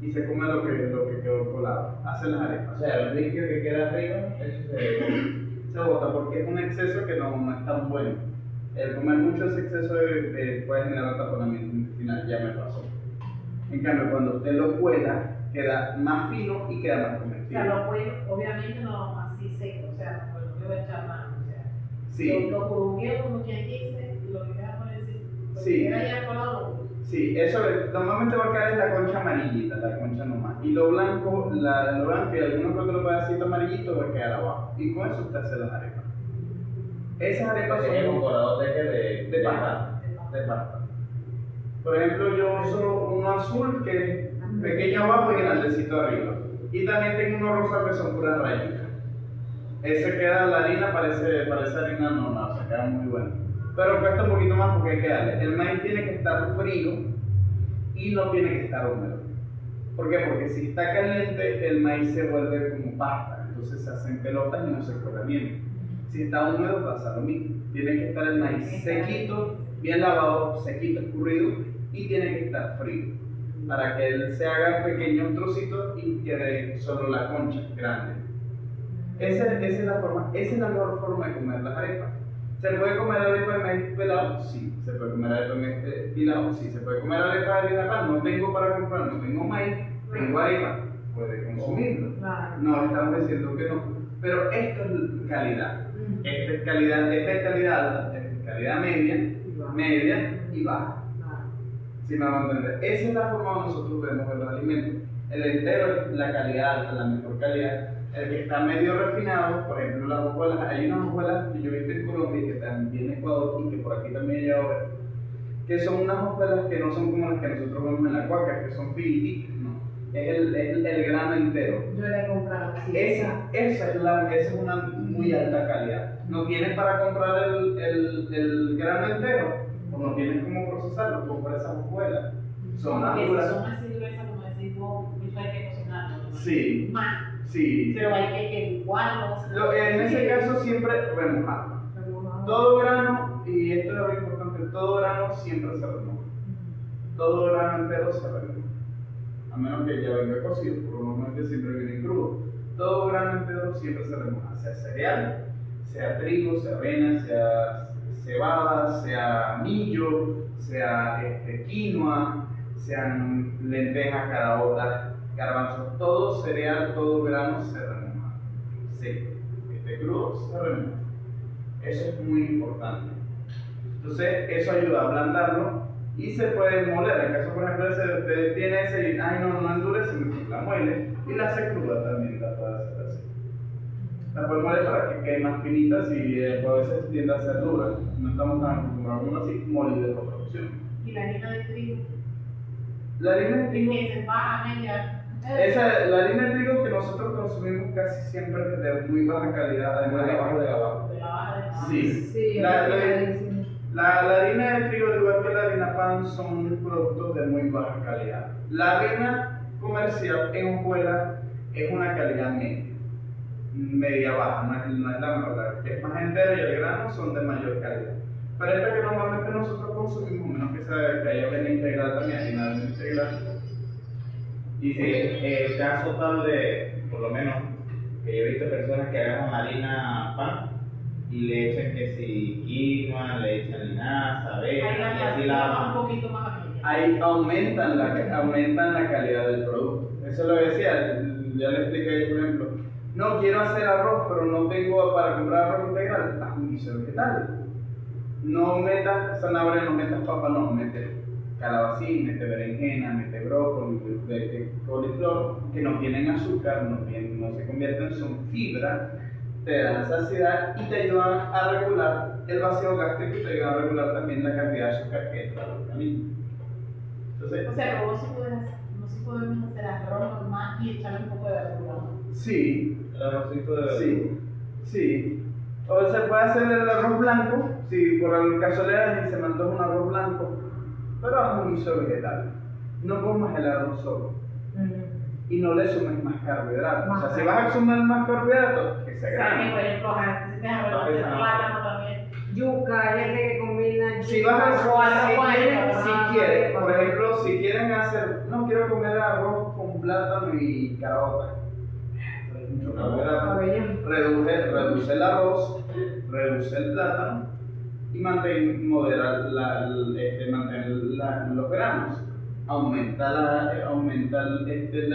y se come lo que quedó colado. Hace las arepas. O sea, el líquido que queda arriba, eso se bota porque es un exceso que no es tan bueno. El comer mucho ese exceso puede generar taponamiento intestinal, ya me pasó. En cambio, cuando usted lo cuela, queda más fino y queda más O sea, comestible. los pollos, obviamente no así secos, o sea, pues no le voy a echar mano, o sea. Sí, Lo juzgué como quien dice, y lo que queda por decir, lo Sí. que queda ya colado, sí, eso es, normalmente va a quedar en la concha amarillita, la concha nomás. Y lo blanco, lo blanco y algunos que otros pedacitos amarillitos va a quedar abajo. Y con eso usted hace las arepas. Esas arepas Ese es son un colador de pasta. De pasta. Por ejemplo, yo uso uno azul que es pequeño abajo y grandecito arriba. Y también tengo uno rosa que son puras rayitas. Ese queda, la harina parece harina normal, o sea, queda muy bueno. Pero cuesta un poquito más porque hay que darle. El maíz tiene que estar frío y no tiene que estar húmedo. ¿Por qué? Porque si está caliente, el maíz se vuelve como pasta. Entonces se hacen pelotas y no se cuela bien. Si está húmedo, pasa lo mismo. Tiene que estar el maíz sequito, bien lavado, sequito, escurrido, y tiene que estar frío para que él se haga pequeños trocitos y quede solo la concha grande. Esa es la mejor forma de comer las arepas. ¿Se puede comer arepa de maíz pelado? Sí. ¿Se puede comer arepa de maíz pilado? Sí. ¿Se puede comer arepa de harina pan? No tengo para comprar, no tengo maíz, tengo arepa. Puede consumirlo. Claro. No estamos diciendo que no. Pero esto es calidad. Esta es calidad alta, esta es calidad media y baja. Si me van a entender. Esa es la forma como nosotros vemos los alimentos. El entero es la calidad alta, la mejor calidad. El que está medio refinado, por ejemplo, las hojuelas, hay unas hojuelas que yo he visto en Colombia y que también en Ecuador y que por aquí también he llegado a ver, que son unas hojuelas que no son como las que nosotros vemos en la cuaca, que son filiticas, no. Es el grano entero. Yo le he comprado así. Esa es una muy alta calidad. No tienes para comprar el grano entero, o no tienes cómo procesarlo, compra esas hojuelas. Son porque si duras. son así gruesas, como decís vos, eso hay que cocinarlo. ¿no? Sí. Más, Sí. pero hay que licuarlo. En ese caso siempre remojarlo. Todo grano, y esto es lo importante, todo grano siempre se remoja. Todo grano entero se remoja. A menos que ya venga cocido, porque normalmente siempre viene crudo. Todo grano entero siempre se remoja, sea cereal, sea trigo, sea avena, sea cebada, sea millo, sea quinoa, sean lentejas, caraotas, garbanzos, todo cereal, todo grano se remoja. Seco, que esté crudo, se remoja. Eso es muy importante. Entonces, eso ayuda a ablandarlo y se puede moler. En caso, por ejemplo, usted tiene ese y, ay, no endurece, la muele y la hace cruda también, la puede hacer así. La puede moler para que quede más finita si a veces tiende a ser dura. No estamos tan acostumbrados a uno así, molido es otra opción. Y la harina de trigo, La harina de trigo. que se baja media. La harina de trigo que nosotros consumimos casi siempre es de muy baja calidad, además de abajo de abajo. De la baja de Sí. Sí, La harina de trigo, al igual que la harina pan, son productos de muy baja calidad. La harina comercial en hojuela es una calidad media baja, no es la mejor. La que es más entera y el grano son de mayor calidad. Pero esta que normalmente nosotros consumimos, menos que haya avena integral también, harina de avena integral. Y si el caso tal de, por lo menos, que yo he visto personas que agarran harina pan y le echan que si quinoa, le echan linaza, avena, y así la un aman. poquito más amarilla. Ahí aumentan la calidad del producto. Eso lo decía, ya le expliqué, por ejemplo, no quiero hacer arroz, pero no tengo para comprar arroz integral, haz un guiso vegetal. No metas zanahoria, no metas papa, no, mete calabacín, mete berenjena, mete brócoli, mete coliflor, que no tienen azúcar, no se convierten, son fibra, te dan saciedad y te ayudan a regular el vacío gástrico y te ayudan a regular también la cantidad de azúcar que entra al organismo. Entonces, O sea, pero vos sí podemos hacer arroz normal y echarle un poco de verdura, ¿no? sí, El arrocito de sí. O se puede hacer el arroz blanco, si por casualidad se me antoja un arroz blanco, pero haz un guiso vegetal. No comas el arroz solo y no le sumes más carbohidratos. O sea, si vas a sumar más carbohidratos, que sea O sea, que por grano. ejemplo, si te hacer plátano también. yuca, hay gente que combina Si vas a si arroz, quieren, por ejemplo, si quieren hacer, no quiero comer arroz con plátano y carota. Mucho carbohidrato. Reduce el arroz, reduce el plátano y mantén los granos. aumenta la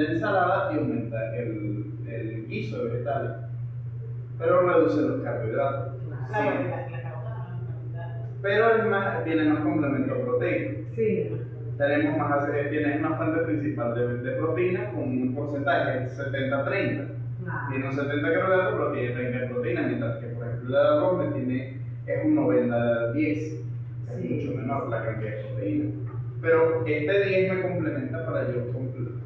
ensalada y aumenta el guiso de vegetales, pero reduce los carbohidratos. La Sí. carota no es carbohidratos. Pero tiene más complemento proteico. Sí. Tenemos tiene una fuente principal de proteína con un porcentaje 70-30. Tiene un 70 de carbohidratos, pero tiene 30 de proteína, mientras que, por ejemplo, el arroz es un 90-10. Es Sí. mucho menor la cantidad de proteína. Pero este 10 me complementa para yo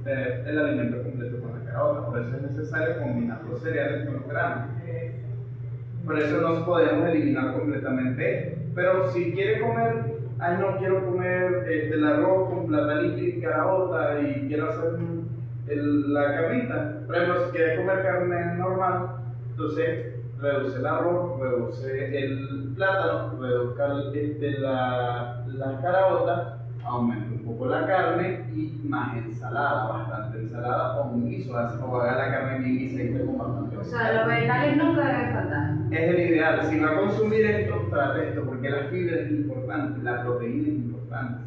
tener el alimento completo con la carota. Por eso es necesario combinar los cereales con los granos. Por eso no podemos eliminar completamente. Pero si quiere comer, no quiero comer el arroz con platanito y carota y quiero hacer la carnita. Por ejemplo, si quiere comer carne normal, entonces reduce el arroz, reduce el plátano, reduzca la carota, aumenta un poco la carne y más ensalada, bastante ensalada o un guiso, o haga la carne bien guisadita con bastante O sea, los vegetales nunca deben faltar. Es el ideal. Si va a consumir esto, trate esto, porque la fibra es importante, la proteína es importante.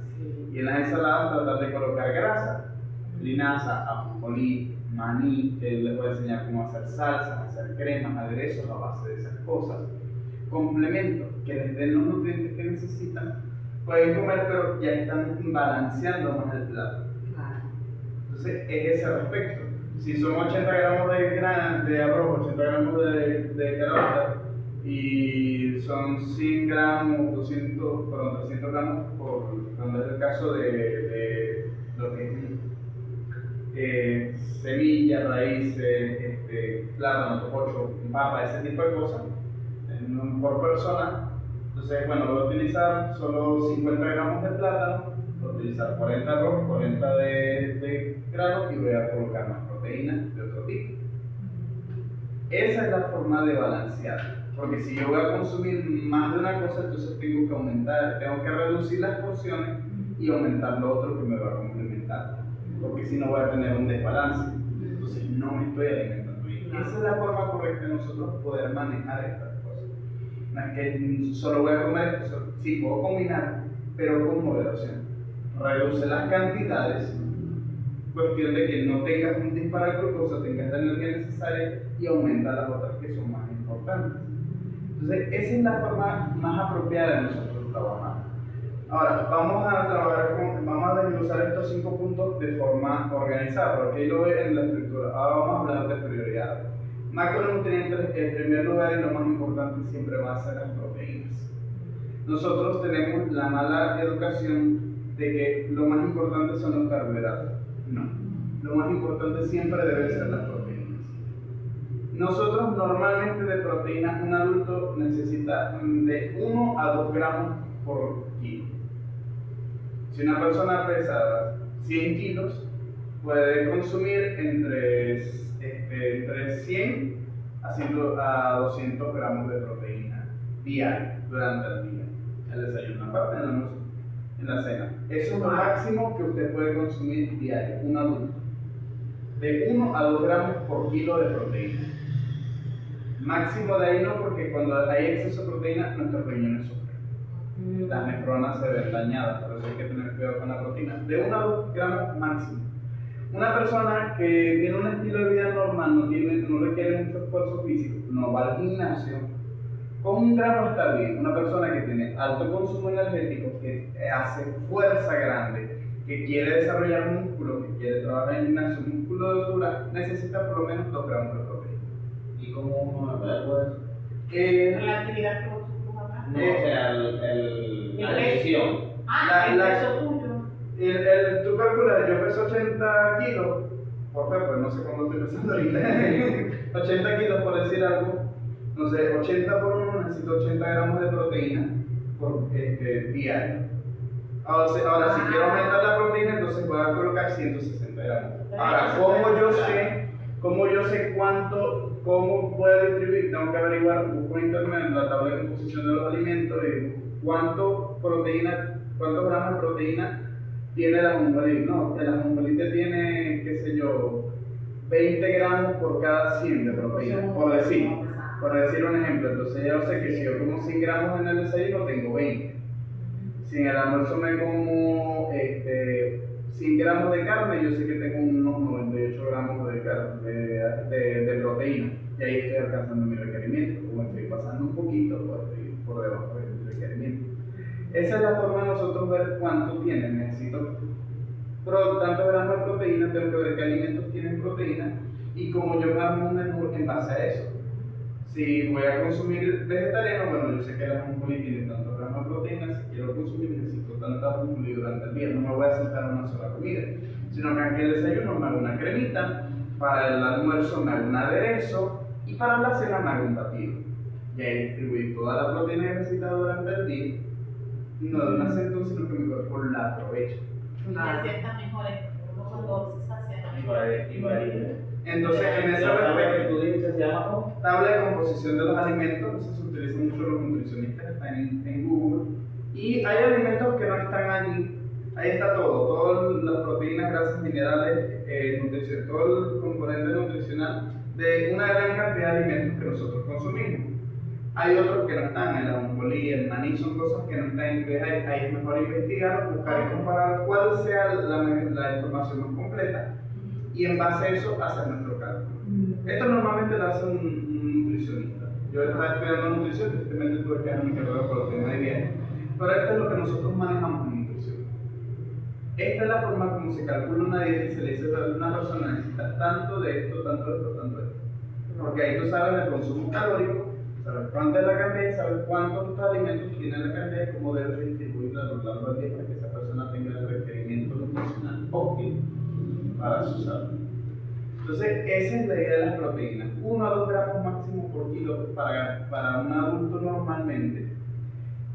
Y en las ensaladas tratar de colocar grasa, linaza, ajonjolí, maní, que les voy a enseñar cómo hacer salsas, hacer cremas, aderezos a base de esas cosas. Complementos que les den los nutrientes que necesitan, pueden comer, pero ya están balanceando más el plato. Entonces, es ese respecto. Si son 80 gramos de arroz, 80 gramos de carota y son 100 gramos, 300 gramos, cuando es el caso de lo que es semillas, raíces, plátano, topocho, papa, ese tipo de cosas, por persona. Entonces, bueno, voy a utilizar solo 50 gramos de plátano, voy a utilizar 40 arroz, 40 de grano y voy a colocar más proteínas de otro tipo. Esa es la forma de balancear, porque si yo voy a consumir más de una cosa, entonces tengo que reducir las porciones y aumentar lo otro que me va a complementar, porque si no voy a tener un desbalance, entonces no me estoy alimentando bien. Esa es la forma correcta de nosotros poder manejar estas cosas. No es que solo voy a comer esto, sí puedo combinar, pero con moderación. Reduce las cantidades, cuestión de que no tengas un disparo de glucosa, tengas la energía necesaria y aumenta las otras que son más importantes. Entonces, esa es la forma más apropiada de nosotros trabajar. Ahora, vamos a desglosar estos 5 puntos de forma organizada, porque ahí lo ven en la estructura. Ahora vamos a hablar de prioridades. Macronutrientes, en primer lugar, y lo más importante siempre va a ser las proteínas. Nosotros tenemos la mala educación de que lo más importante son los carbohidratos. No, lo más importante siempre deben ser las proteínas. Nosotros normalmente de proteínas, un adulto necesita de 1 a 2 gramos por kilo. Si una persona pesa 100 kilos, puede consumir entre 100 a 200 gramos de proteína diaria durante el día. El desayuno aparte, en el almuerzo, en la cena. Eso es lo máximo que usted puede consumir diario, un adulto. De 1 a 2 gramos por kilo de proteína. Máximo de ahí no, porque cuando hay exceso de proteína, nuestros riñones sufren. Las nefronas se ven dañadas, por eso hay que tener cuidado con la proteína. De 1 a 2 gramos máximo. Una persona que tiene un estilo de vida normal, no requiere mucho esfuerzo físico, no va al gimnasio, con 1 gramo está bien. Una persona que tiene alto consumo energético, que hace fuerza grande, que quiere desarrollar músculo, que quiere trabajar en el gimnasio, músculo de altura, necesita por lo menos 2 gramos de proteína. ¿Y cómo uno evalúa eso? La actividad que vos acá. No, o sea, la decisión. El peso tuyo. Tú calculas, yo peso 80 kilos, pues no sé cómo estoy pesando ahorita, 80 kilos por decir algo, no sé, 80 por 1 necesito 80 gramos de proteína por diario. Ahora, si quiero aumentar la proteína, entonces voy a colocar 160 gramos. Ahora, ¿cómo yo sé cómo puedo distribuir? Tengo que averiguar, busco en internet en la tabla de composición de los alimentos y cuántos gramos de proteína tiene la ajonjolí. No, el ajonjolí te tiene, qué sé yo, 20 gramos por cada 100 de proteína, por decir un ejemplo. Entonces yo sé que si yo como 100 gramos en el desayuno, tengo 20. Si en el almuerzo me como 100 gramos de carne, yo sé que tengo unos 98 gramos de proteína, y ahí estoy alcanzando mi requerimiento. Como estoy pasando un poquito, pues estoy por debajo del requerimiento. Esa es la forma de nosotros ver cuánto tiene. Necesito tantos gramos de proteína, tengo que ver qué alimentos tienen proteína, y como yo armo un menú en base a eso. Si voy a consumir vegetariano, bueno, yo sé que la brócoli tiene tantos gramos de proteína, si quiero consumir necesito tanta brócoli durante el día, no me voy a sentar a una sola comida, sino que aquí el desayuno me hago una cremita, para el almuerzo me hago un aderezo, y para la cena me hago un batido. Y ahí distribuí toda la proteína que necesito durante el día, no de una sentón, sino que mi cuerpo la aprovecha. Y la sientas mejores, uno cuando se sacia, Y varía. Entonces, en esa ¿La tabla tabla que tú dices se llama cómo? tabla de composición de los alimentos, eso se utiliza mucho los nutricionistas, está en Google, y hay alimentos que no están allí. Ahí está todas las proteínas, grasas, minerales, todo el componente nutricional de una gran cantidad de alimentos que nosotros consumimos. Hay otros que no están, el ajonjolí, el maní, son cosas que no están, entonces ahí es mejor investigar, buscar y comparar cuál sea la información más completa, y en base a eso hacer nuestro cálculo. Esto normalmente lo hace un nutricionista. Yo estaba estudiando nutrición, tristemente tuve que dejar mi carrera por el tema de viaje, pero esto es lo que nosotros manejamos en nutrición. Esta es la forma como se calcula una dieta y se le dice a una persona necesita tanto de esto, tanto de esto, tanto de esto. Porque ahí tú sabes el consumo calórico, sabes cuánta es la cantidad, sabes cuántos alimentos tiene la cantidad y cómo debes distribuirla a lo largo del día para que esa persona tenga el requerimiento nutricional óptimo para su salud. Entonces, esa es la idea de las proteínas. 1 a 2 gramos máximo por kilo para un adulto normalmente.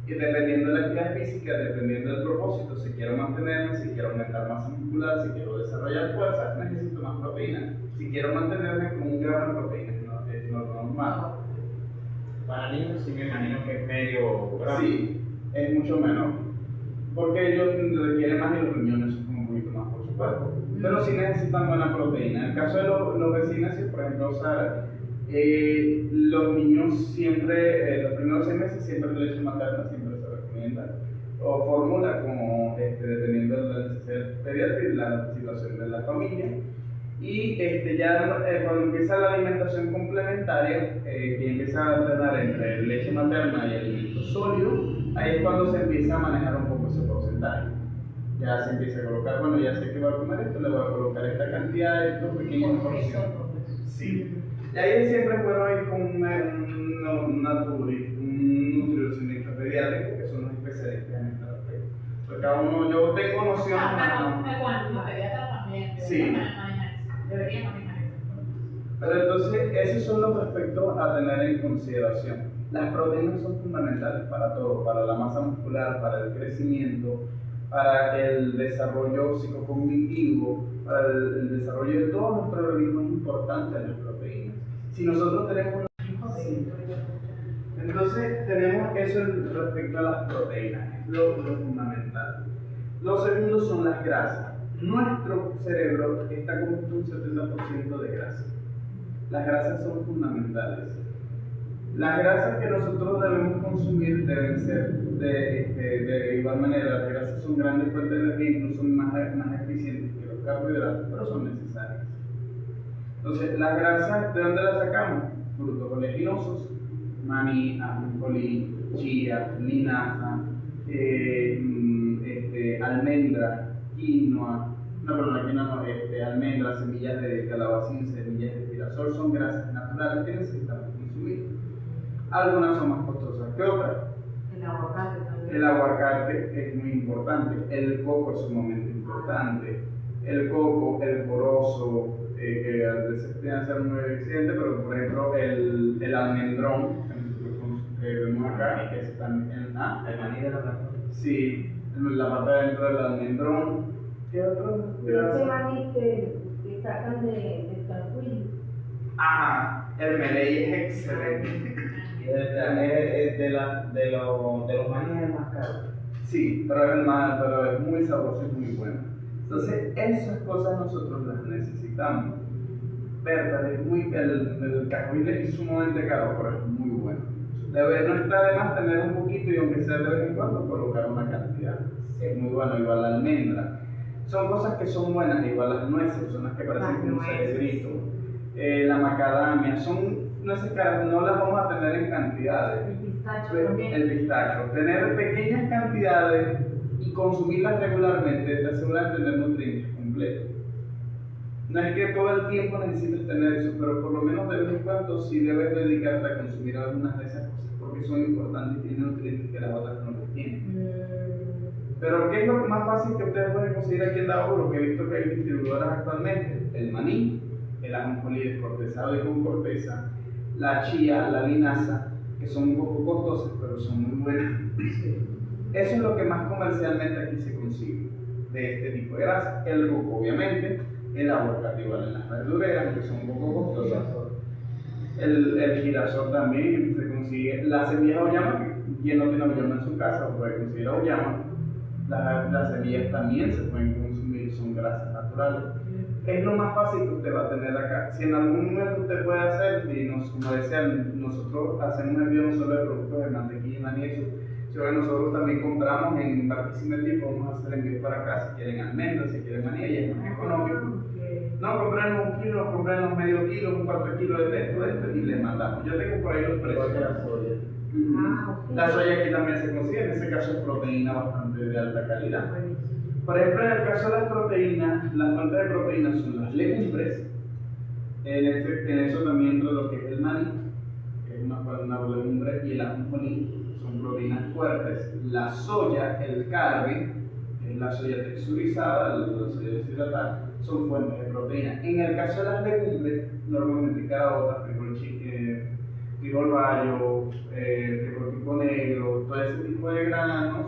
Y dependiendo de la actividad física, dependiendo del propósito, si quiero mantenerme, si quiero aumentar masa muscular, si quiero desarrollar fuerza, necesito más proteína. Si quiero mantenerme con 1 gramo de proteína, no, es lo normal. Para niños sí me imagino que es medio gramo. Sí, es mucho menor. Porque ellos requieren más y los riñones son un poquito más por su cuerpo. Pero sí necesitan buena proteína. En el caso de los vecinos, por ejemplo, Sara, los niños siempre, los primeros 6 meses siempre leche materna, siempre se recomienda. O fórmula, como dependiendo de la necesidad pediátrica y la situación de la familia. Y ya cuando empieza la alimentación complementaria, que empieza a alternar entre leche materna y alimentos sólidos, ahí es cuando se empieza a manejar un poco ese porcentaje. Ya se empieza a colocar, bueno, ya sé que va a comer esto, le voy a colocar esta cantidad, estos pequeños porciones. Sí. Y ahí siempre es bueno ir con un nutricionista pediátrico, que son los especialistas en este aspecto. Porque cada uno, yo tengo noción. Los pediatras también Sí. deberían manejar eso. Pero entonces, esos son los aspectos a tener en consideración. Las proteínas son fundamentales para todo, para la masa muscular, para el crecimiento, para el desarrollo psicocognitivo, para el desarrollo de todo nuestro organismo. Es importante las proteínas. Si nosotros tenemos una... Sí. Entonces tenemos eso respecto a las proteínas, es lo fundamental. Lo segundo son las grasas. Nuestro cerebro está compuesto un 70% de grasa. Las grasas son fundamentales. Las grasas que nosotros debemos consumir deben ser de igual manera. Las grasas son grandes fuentes de energía, incluso son más eficientes que los carbohidratos, pero son necesarias. Entonces, las grasas, ¿de dónde las sacamos? Frutos oleaginosos, maní, ajonjolí, chía, linaza, almendra, quinoa, almendras, semillas de calabacín, semillas de girasol, son grasas naturales que necesitamos consumir. Algunas son más costosas que otras. El aguacate también. El aguacate es muy importante, el coco es sumamente importante. El coco, el poroso, que a veces tiene que ser muy eficiente, pero por ejemplo el almendrón, que vemos acá, y que está en el maní de la planta. Sí, la parte de dentro del almendrón. ¿Qué otro? Ese maní que sacan del cacuy. Ajá, el meley es excelente. Es de los maníes más caros. Sí, pero es muy sabroso y muy bueno. Entonces, esas cosas nosotros las necesitamos. Verdad, el cacuy es sumamente caro, pero es muy bueno. No está de más tener un poquito y aunque sea de vez en cuando colocar una cantidad. Es muy bueno, igual la almendra. son cosas que son buenas, igual las nueces, son las que parecen como un cerebrito. La macadamia, son nueces caras, no las vamos a tener en cantidades. El pistacho también. El pistacho, tener pequeñas cantidades y consumirlas regularmente te asegura de tener nutrientes completos. No es que todo el tiempo necesites tener eso, pero por lo menos de vez en cuando sí debes dedicarte a consumir algunas de esas cosas porque son importantes y tienen nutrientes que las otras no los tienen. Pero ¿qué es lo más fácil que ustedes pueden conseguir aquí en Dauro? Que he visto que hay distribuidoras actualmente: el maní, el ajonjolí descortezado y con corteza, la chía, la linaza, que son un poco costosas pero son muy buenas. Eso es lo que más comercialmente aquí se consigue de este tipo de grasa. El coco, obviamente, el aguacate igual en las verdureras, que son un poco costosas. El girasol también se consigue. Las semillas de auyama, que quien no tiene auyama en su casa puede conseguir auyama. Las semillas también se pueden consumir, son grasas naturales. Es lo más fácil que usted va a tener acá. Si en algún momento usted puede hacer, y como decían, nosotros hacemos envío no solo de productos de mantequilla y maní, eso, sino que nosotros también compramos en Barquisimeto, vamos a hacer envíos para acá, si quieren almendras, si quieren maní, y es más económico. No, comprarnos 1 kilo, comprarnos medio kilo, un cuarto de kilo de esto, y le mandamos. Yo tengo por ahí los precios. La soya aquí también se consigue, en ese caso es proteína bastante de alta calidad. Por ejemplo, en el caso de las proteínas, las fuentes de proteínas son las legumbres. En eso también entra lo que es el maní, que es una legumbre, y el ajonjolí, son proteínas fuertes. La soya, el carbe, que es la soya texturizada, la soya deshidratada, son fuentes de proteína. En el caso de las legumbres, normalmente caraotas, frijol bayo, frijol pico negro, todo ese tipo de granos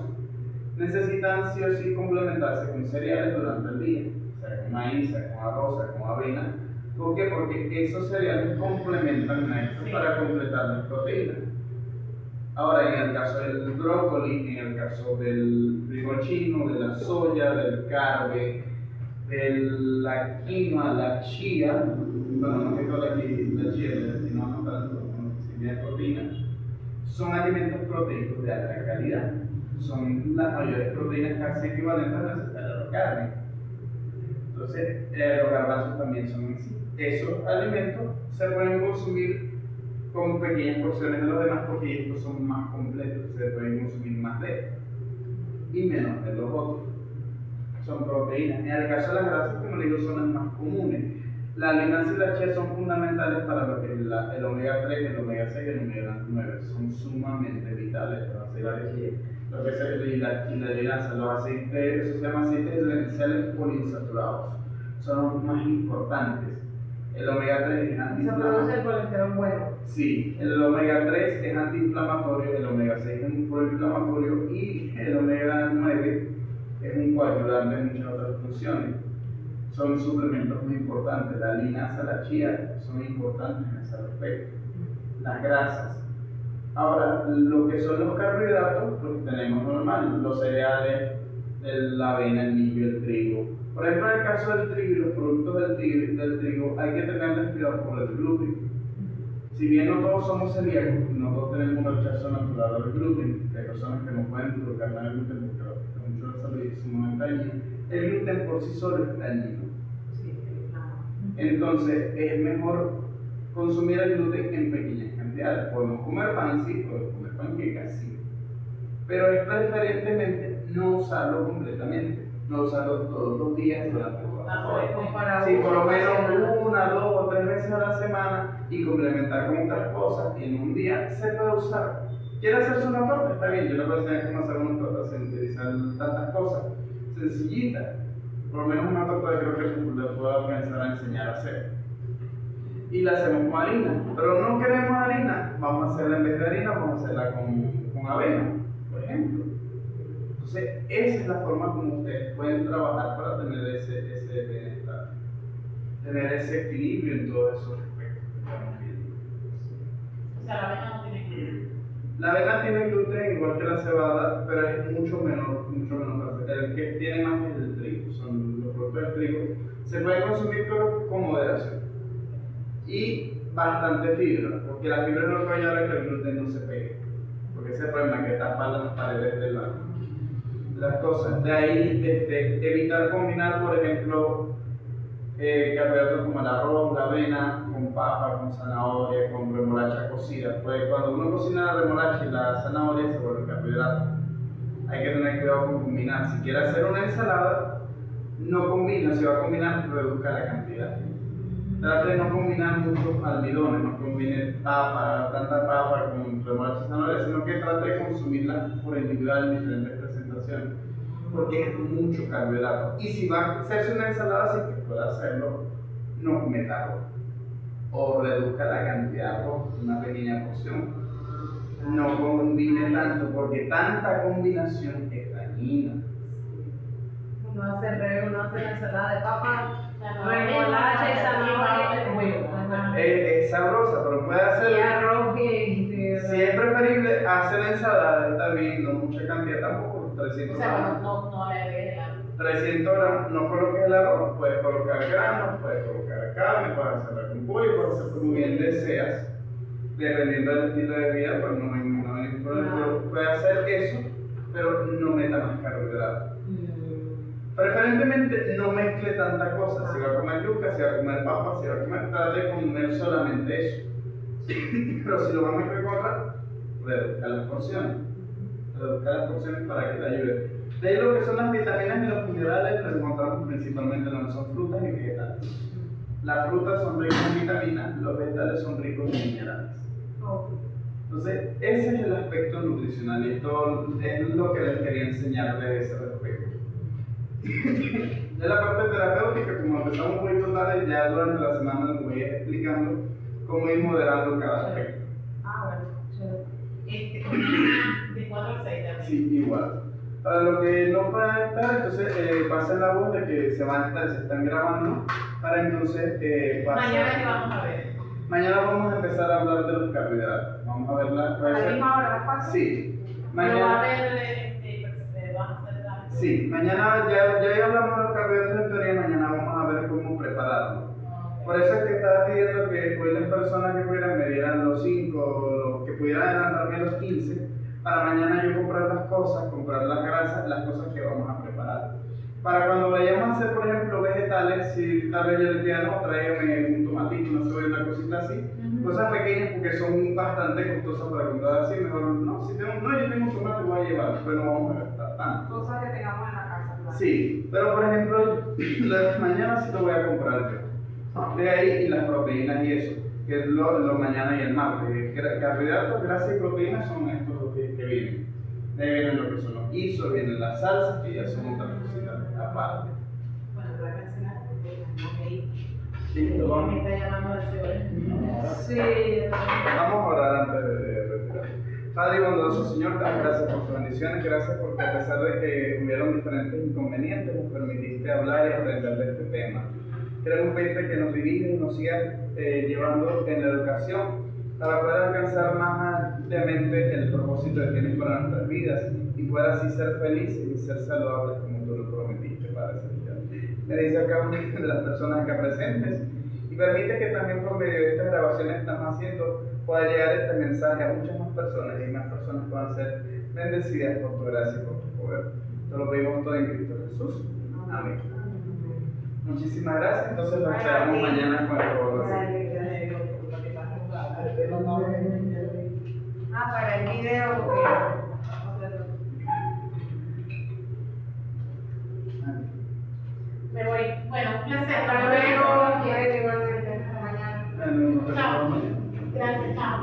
necesitan sí o sí complementarse con cereales durante el día, sea con maíz, sea con arroz, sea con avena. ¿Por qué? Porque esos cereales complementan a esto para completar las proteínas. Ahora, en el caso del brócoli, en el caso del frijol chino, de la soya, del carbe, de la quinoa, la chía, bueno, no que toda la chía, sino no tanto, si bien proteína, son alimentos proteicos de alta calidad. Son las mayores proteínas casi equivalentes a la carne. Entonces, los garbanzos también son así. Esos alimentos se pueden consumir con pequeñas porciones de los demás porque estos son más completos, se pueden consumir más de estos y menos de los otros. Son proteínas. En el caso de las grasas, como les digo, son las más comunes. La linaza y la chía son fundamentales para lo que es el omega 3, el omega 6 y el omega 9. Son sumamente vitales para hacer la chía. Lo que es la linaza, los aceites, eso se llama aceites esenciales poliinsaturados. Son los más importantes. El omega 3 es antiinflamatorio. Se produce el colesterol bueno. Sí, el omega 3 es antiinflamatorio, el omega 6 es un proinflamatorio y el omega 9 es un coayudante en muchas otras funciones. Son suplementos muy importantes. La linaza, la chía son importantes en ese aspecto. Las grasas. Ahora, lo que son los carbohidratos, pues tenemos normal, los cereales, la avena, el millo, el trigo. Por ejemplo, en el caso del trigo y los productos del trigo, hay que tener cuidado por el gluten. Si bien no todos somos celíacos, no todos tenemos un rechazo natural al gluten, hay personas que no pueden tolerar el gluten porque afecta mucho la salud y sumamente dañino, el gluten por sí solo es dañino. Entonces, es mejor consumir el gluten en pequeñas cantidades. Podemos comer pan, sí, podemos comer panquecas, sí. Pero es preferentemente no usarlo completamente, no usarlo todos los días durante toda la semana. Sí, por lo menos 1, 2 o 3 veces a la semana y complementar con otras cosas. Y en un día se puede usar. ¿Quiere hacerse una torta? Está bien, yo no puedo enseñar cómo hacer una torta sin utilizar tantas cosas. Sencillita. Por lo menos una torta creo que le puedo comenzar a enseñar a hacer. Y la hacemos con harina. Pero no queremos harina, vamos a hacerla en vez de harina, vamos a hacerla con avena, por ejemplo. Entonces, esa es la forma como ustedes pueden trabajar para tener ese bienestar, tener ese equilibrio en todos esos aspectos que estamos viendo. O sea, la avena no tiene gluten. La avena tiene gluten igual que la cebada, pero es mucho menor grasa. El que tiene más es el trigo, son los productos del trigo. Se puede consumir pero con moderación. Y bastante fibra, porque la fibra es lo que ayuda a que el gluten no se pegue. Porque ese problema que tapa las paredes las cosas. De ahí evitar combinar, por ejemplo, carbohidratos como el arroz, la avena, con papa, con zanahoria, con remolacha cocida. Pues cuando uno cocina la remolacha y la zanahoria se vuelve carbohidrato. Hay que tener cuidado con combinar. Si quiere hacer una ensalada, no combina. Si va a combinar, reduzca la cantidad. Trate de no combinar muchos almidones, no combine tanta papa con remolacha y zanahoria, sino que trate de consumirla por individual en diferentes presentaciones, porque es mucho carbohidrato. Y si va a hacerse una ensalada, sí que puede hacerlo, no cometa arroz. O reduzca la cantidad por una pequeña porción. No combine tanto, porque tanta combinación es dañina. Uno hace la ensalada de papa, remolacha y zanahoria. Es sabrosa, pero puede Y hacer. arroz Si es preferible hacer la ensalada, está bien, no mucha cantidad tampoco, O 300 sea, gramos. no le agregues el arroz. 300 gramos, no coloques el arroz, puedes colocar granos, puedes colocar carne, puedes hacerla con pollo, puedes hacer como bien deseas, dependiendo del estilo de vida, pues no hay ningún problema. Pero puedes hacer eso, pero no meta más carbohidratos. Preferentemente no mezcle tanta cosa, si va a comer yuca, si va a comer papa, si va a comer, trate de comer solamente eso. Pero si lo va a mezclar con otra, reduzca las porciones. Reduzca las porciones para que te ayude. De ahí lo que son las vitaminas y los minerales los encontramos principalmente en lo que son frutas y vegetales. Las frutas son ricas en vitaminas, los vegetales son ricos en minerales. Entonces, ese es el aspecto nutricional y esto es lo que les quería enseñar de ese respecto. De la parte terapéutica, como empezamos muy tarde, ya durante la semana les voy explicando cómo ir moderando cada aspecto. De 4 a 6 también. Sí, igual. Para lo que no puedan estar, entonces pasen la voz de que se están grabando, para entonces pasar. Mañana que vamos a ver. Mañana vamos a empezar a hablar de los carbohidratos. Vamos a ver ¿A la misma hora las pasa? Sí. Pero va a Mañana. haber, vamos a hacer la... Sí, mañana ya hablamos de los carbohidratos en teoría, mañana vamos a ver cómo prepararlo. Por eso es que estaba pidiendo que hoy las personas que pudieran me dieran los 5 o que pudieran adelantarme los 15, para mañana yo comprar las cosas, comprar las grasas, las cosas que vamos a preparar. Para cuando vayamos a hacer, por ejemplo, vegetales, si tal vez yo les diga, no, tráigame un tomatito, una cebolla, una cosita así, cosas pequeñas porque son bastante costosas para comprar así, mejor no, si tengo, no, yo tengo un tomate, voy a llevar, pero no vamos a gastar tanto. Cosas que tengamos en la casa, claro. Sí, pero por ejemplo, las mañanas sí lo voy a comprar yo. De ahí y las proteínas y eso, que es lo mañana y el martes. Carbohidratos, grasas y proteínas son estos los que vienen. De ahí vienen lo que son los guisos, vienen las salsas, que ya son otras cositas aparte. Bueno, voy a cancelar porque no me ir. Sí, lo Me vamos. está llamando de Seúl. Sí. Vamos a orar antes de retirar. Padre bondadoso Señor, te damos gracias por tus bendiciones, gracias porque a pesar de que hubieron diferentes inconvenientes, nos permitiste hablar y aprender de este tema. Queremos pedirte que nos dirijas y nos sigas llevando en la educación para poder alcanzar más ampliamente el propósito que tienes para nuestras vidas y poder así ser felices y ser saludables como tú lo prometiste, Padre Celestial. Bendice a cada una de las personas acá presentes y permite que también por medio de estas grabaciones que estamos haciendo pueda llegar este mensaje a muchas más personas y más personas puedan ser bendecidas por tu gracia y por tu poder. Te lo pedimos todo en Cristo Jesús. Amén. Muchísimas gracias, entonces nos esperamos mañana con el favor de Dios. Para el video, porque... Me voy. Bueno, un placer. Hasta luego, quiero igualmente, hasta mañana. Chao. Gracias, chao.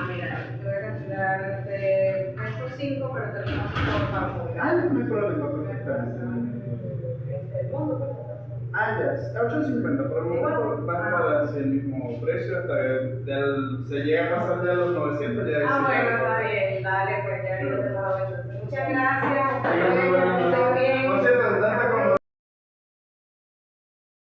Mira, te voy a cancelar estos 5, pero te lo paso para publicar. No hay problema, perfectamente. Ya, está 8.50, por el momento va a quedar así el mismo precio, hasta que se llega a pasar ya los 900, ya Bueno, decía. está bien, dale, pues ya yo te lo voy a hacer. Muchas gracias.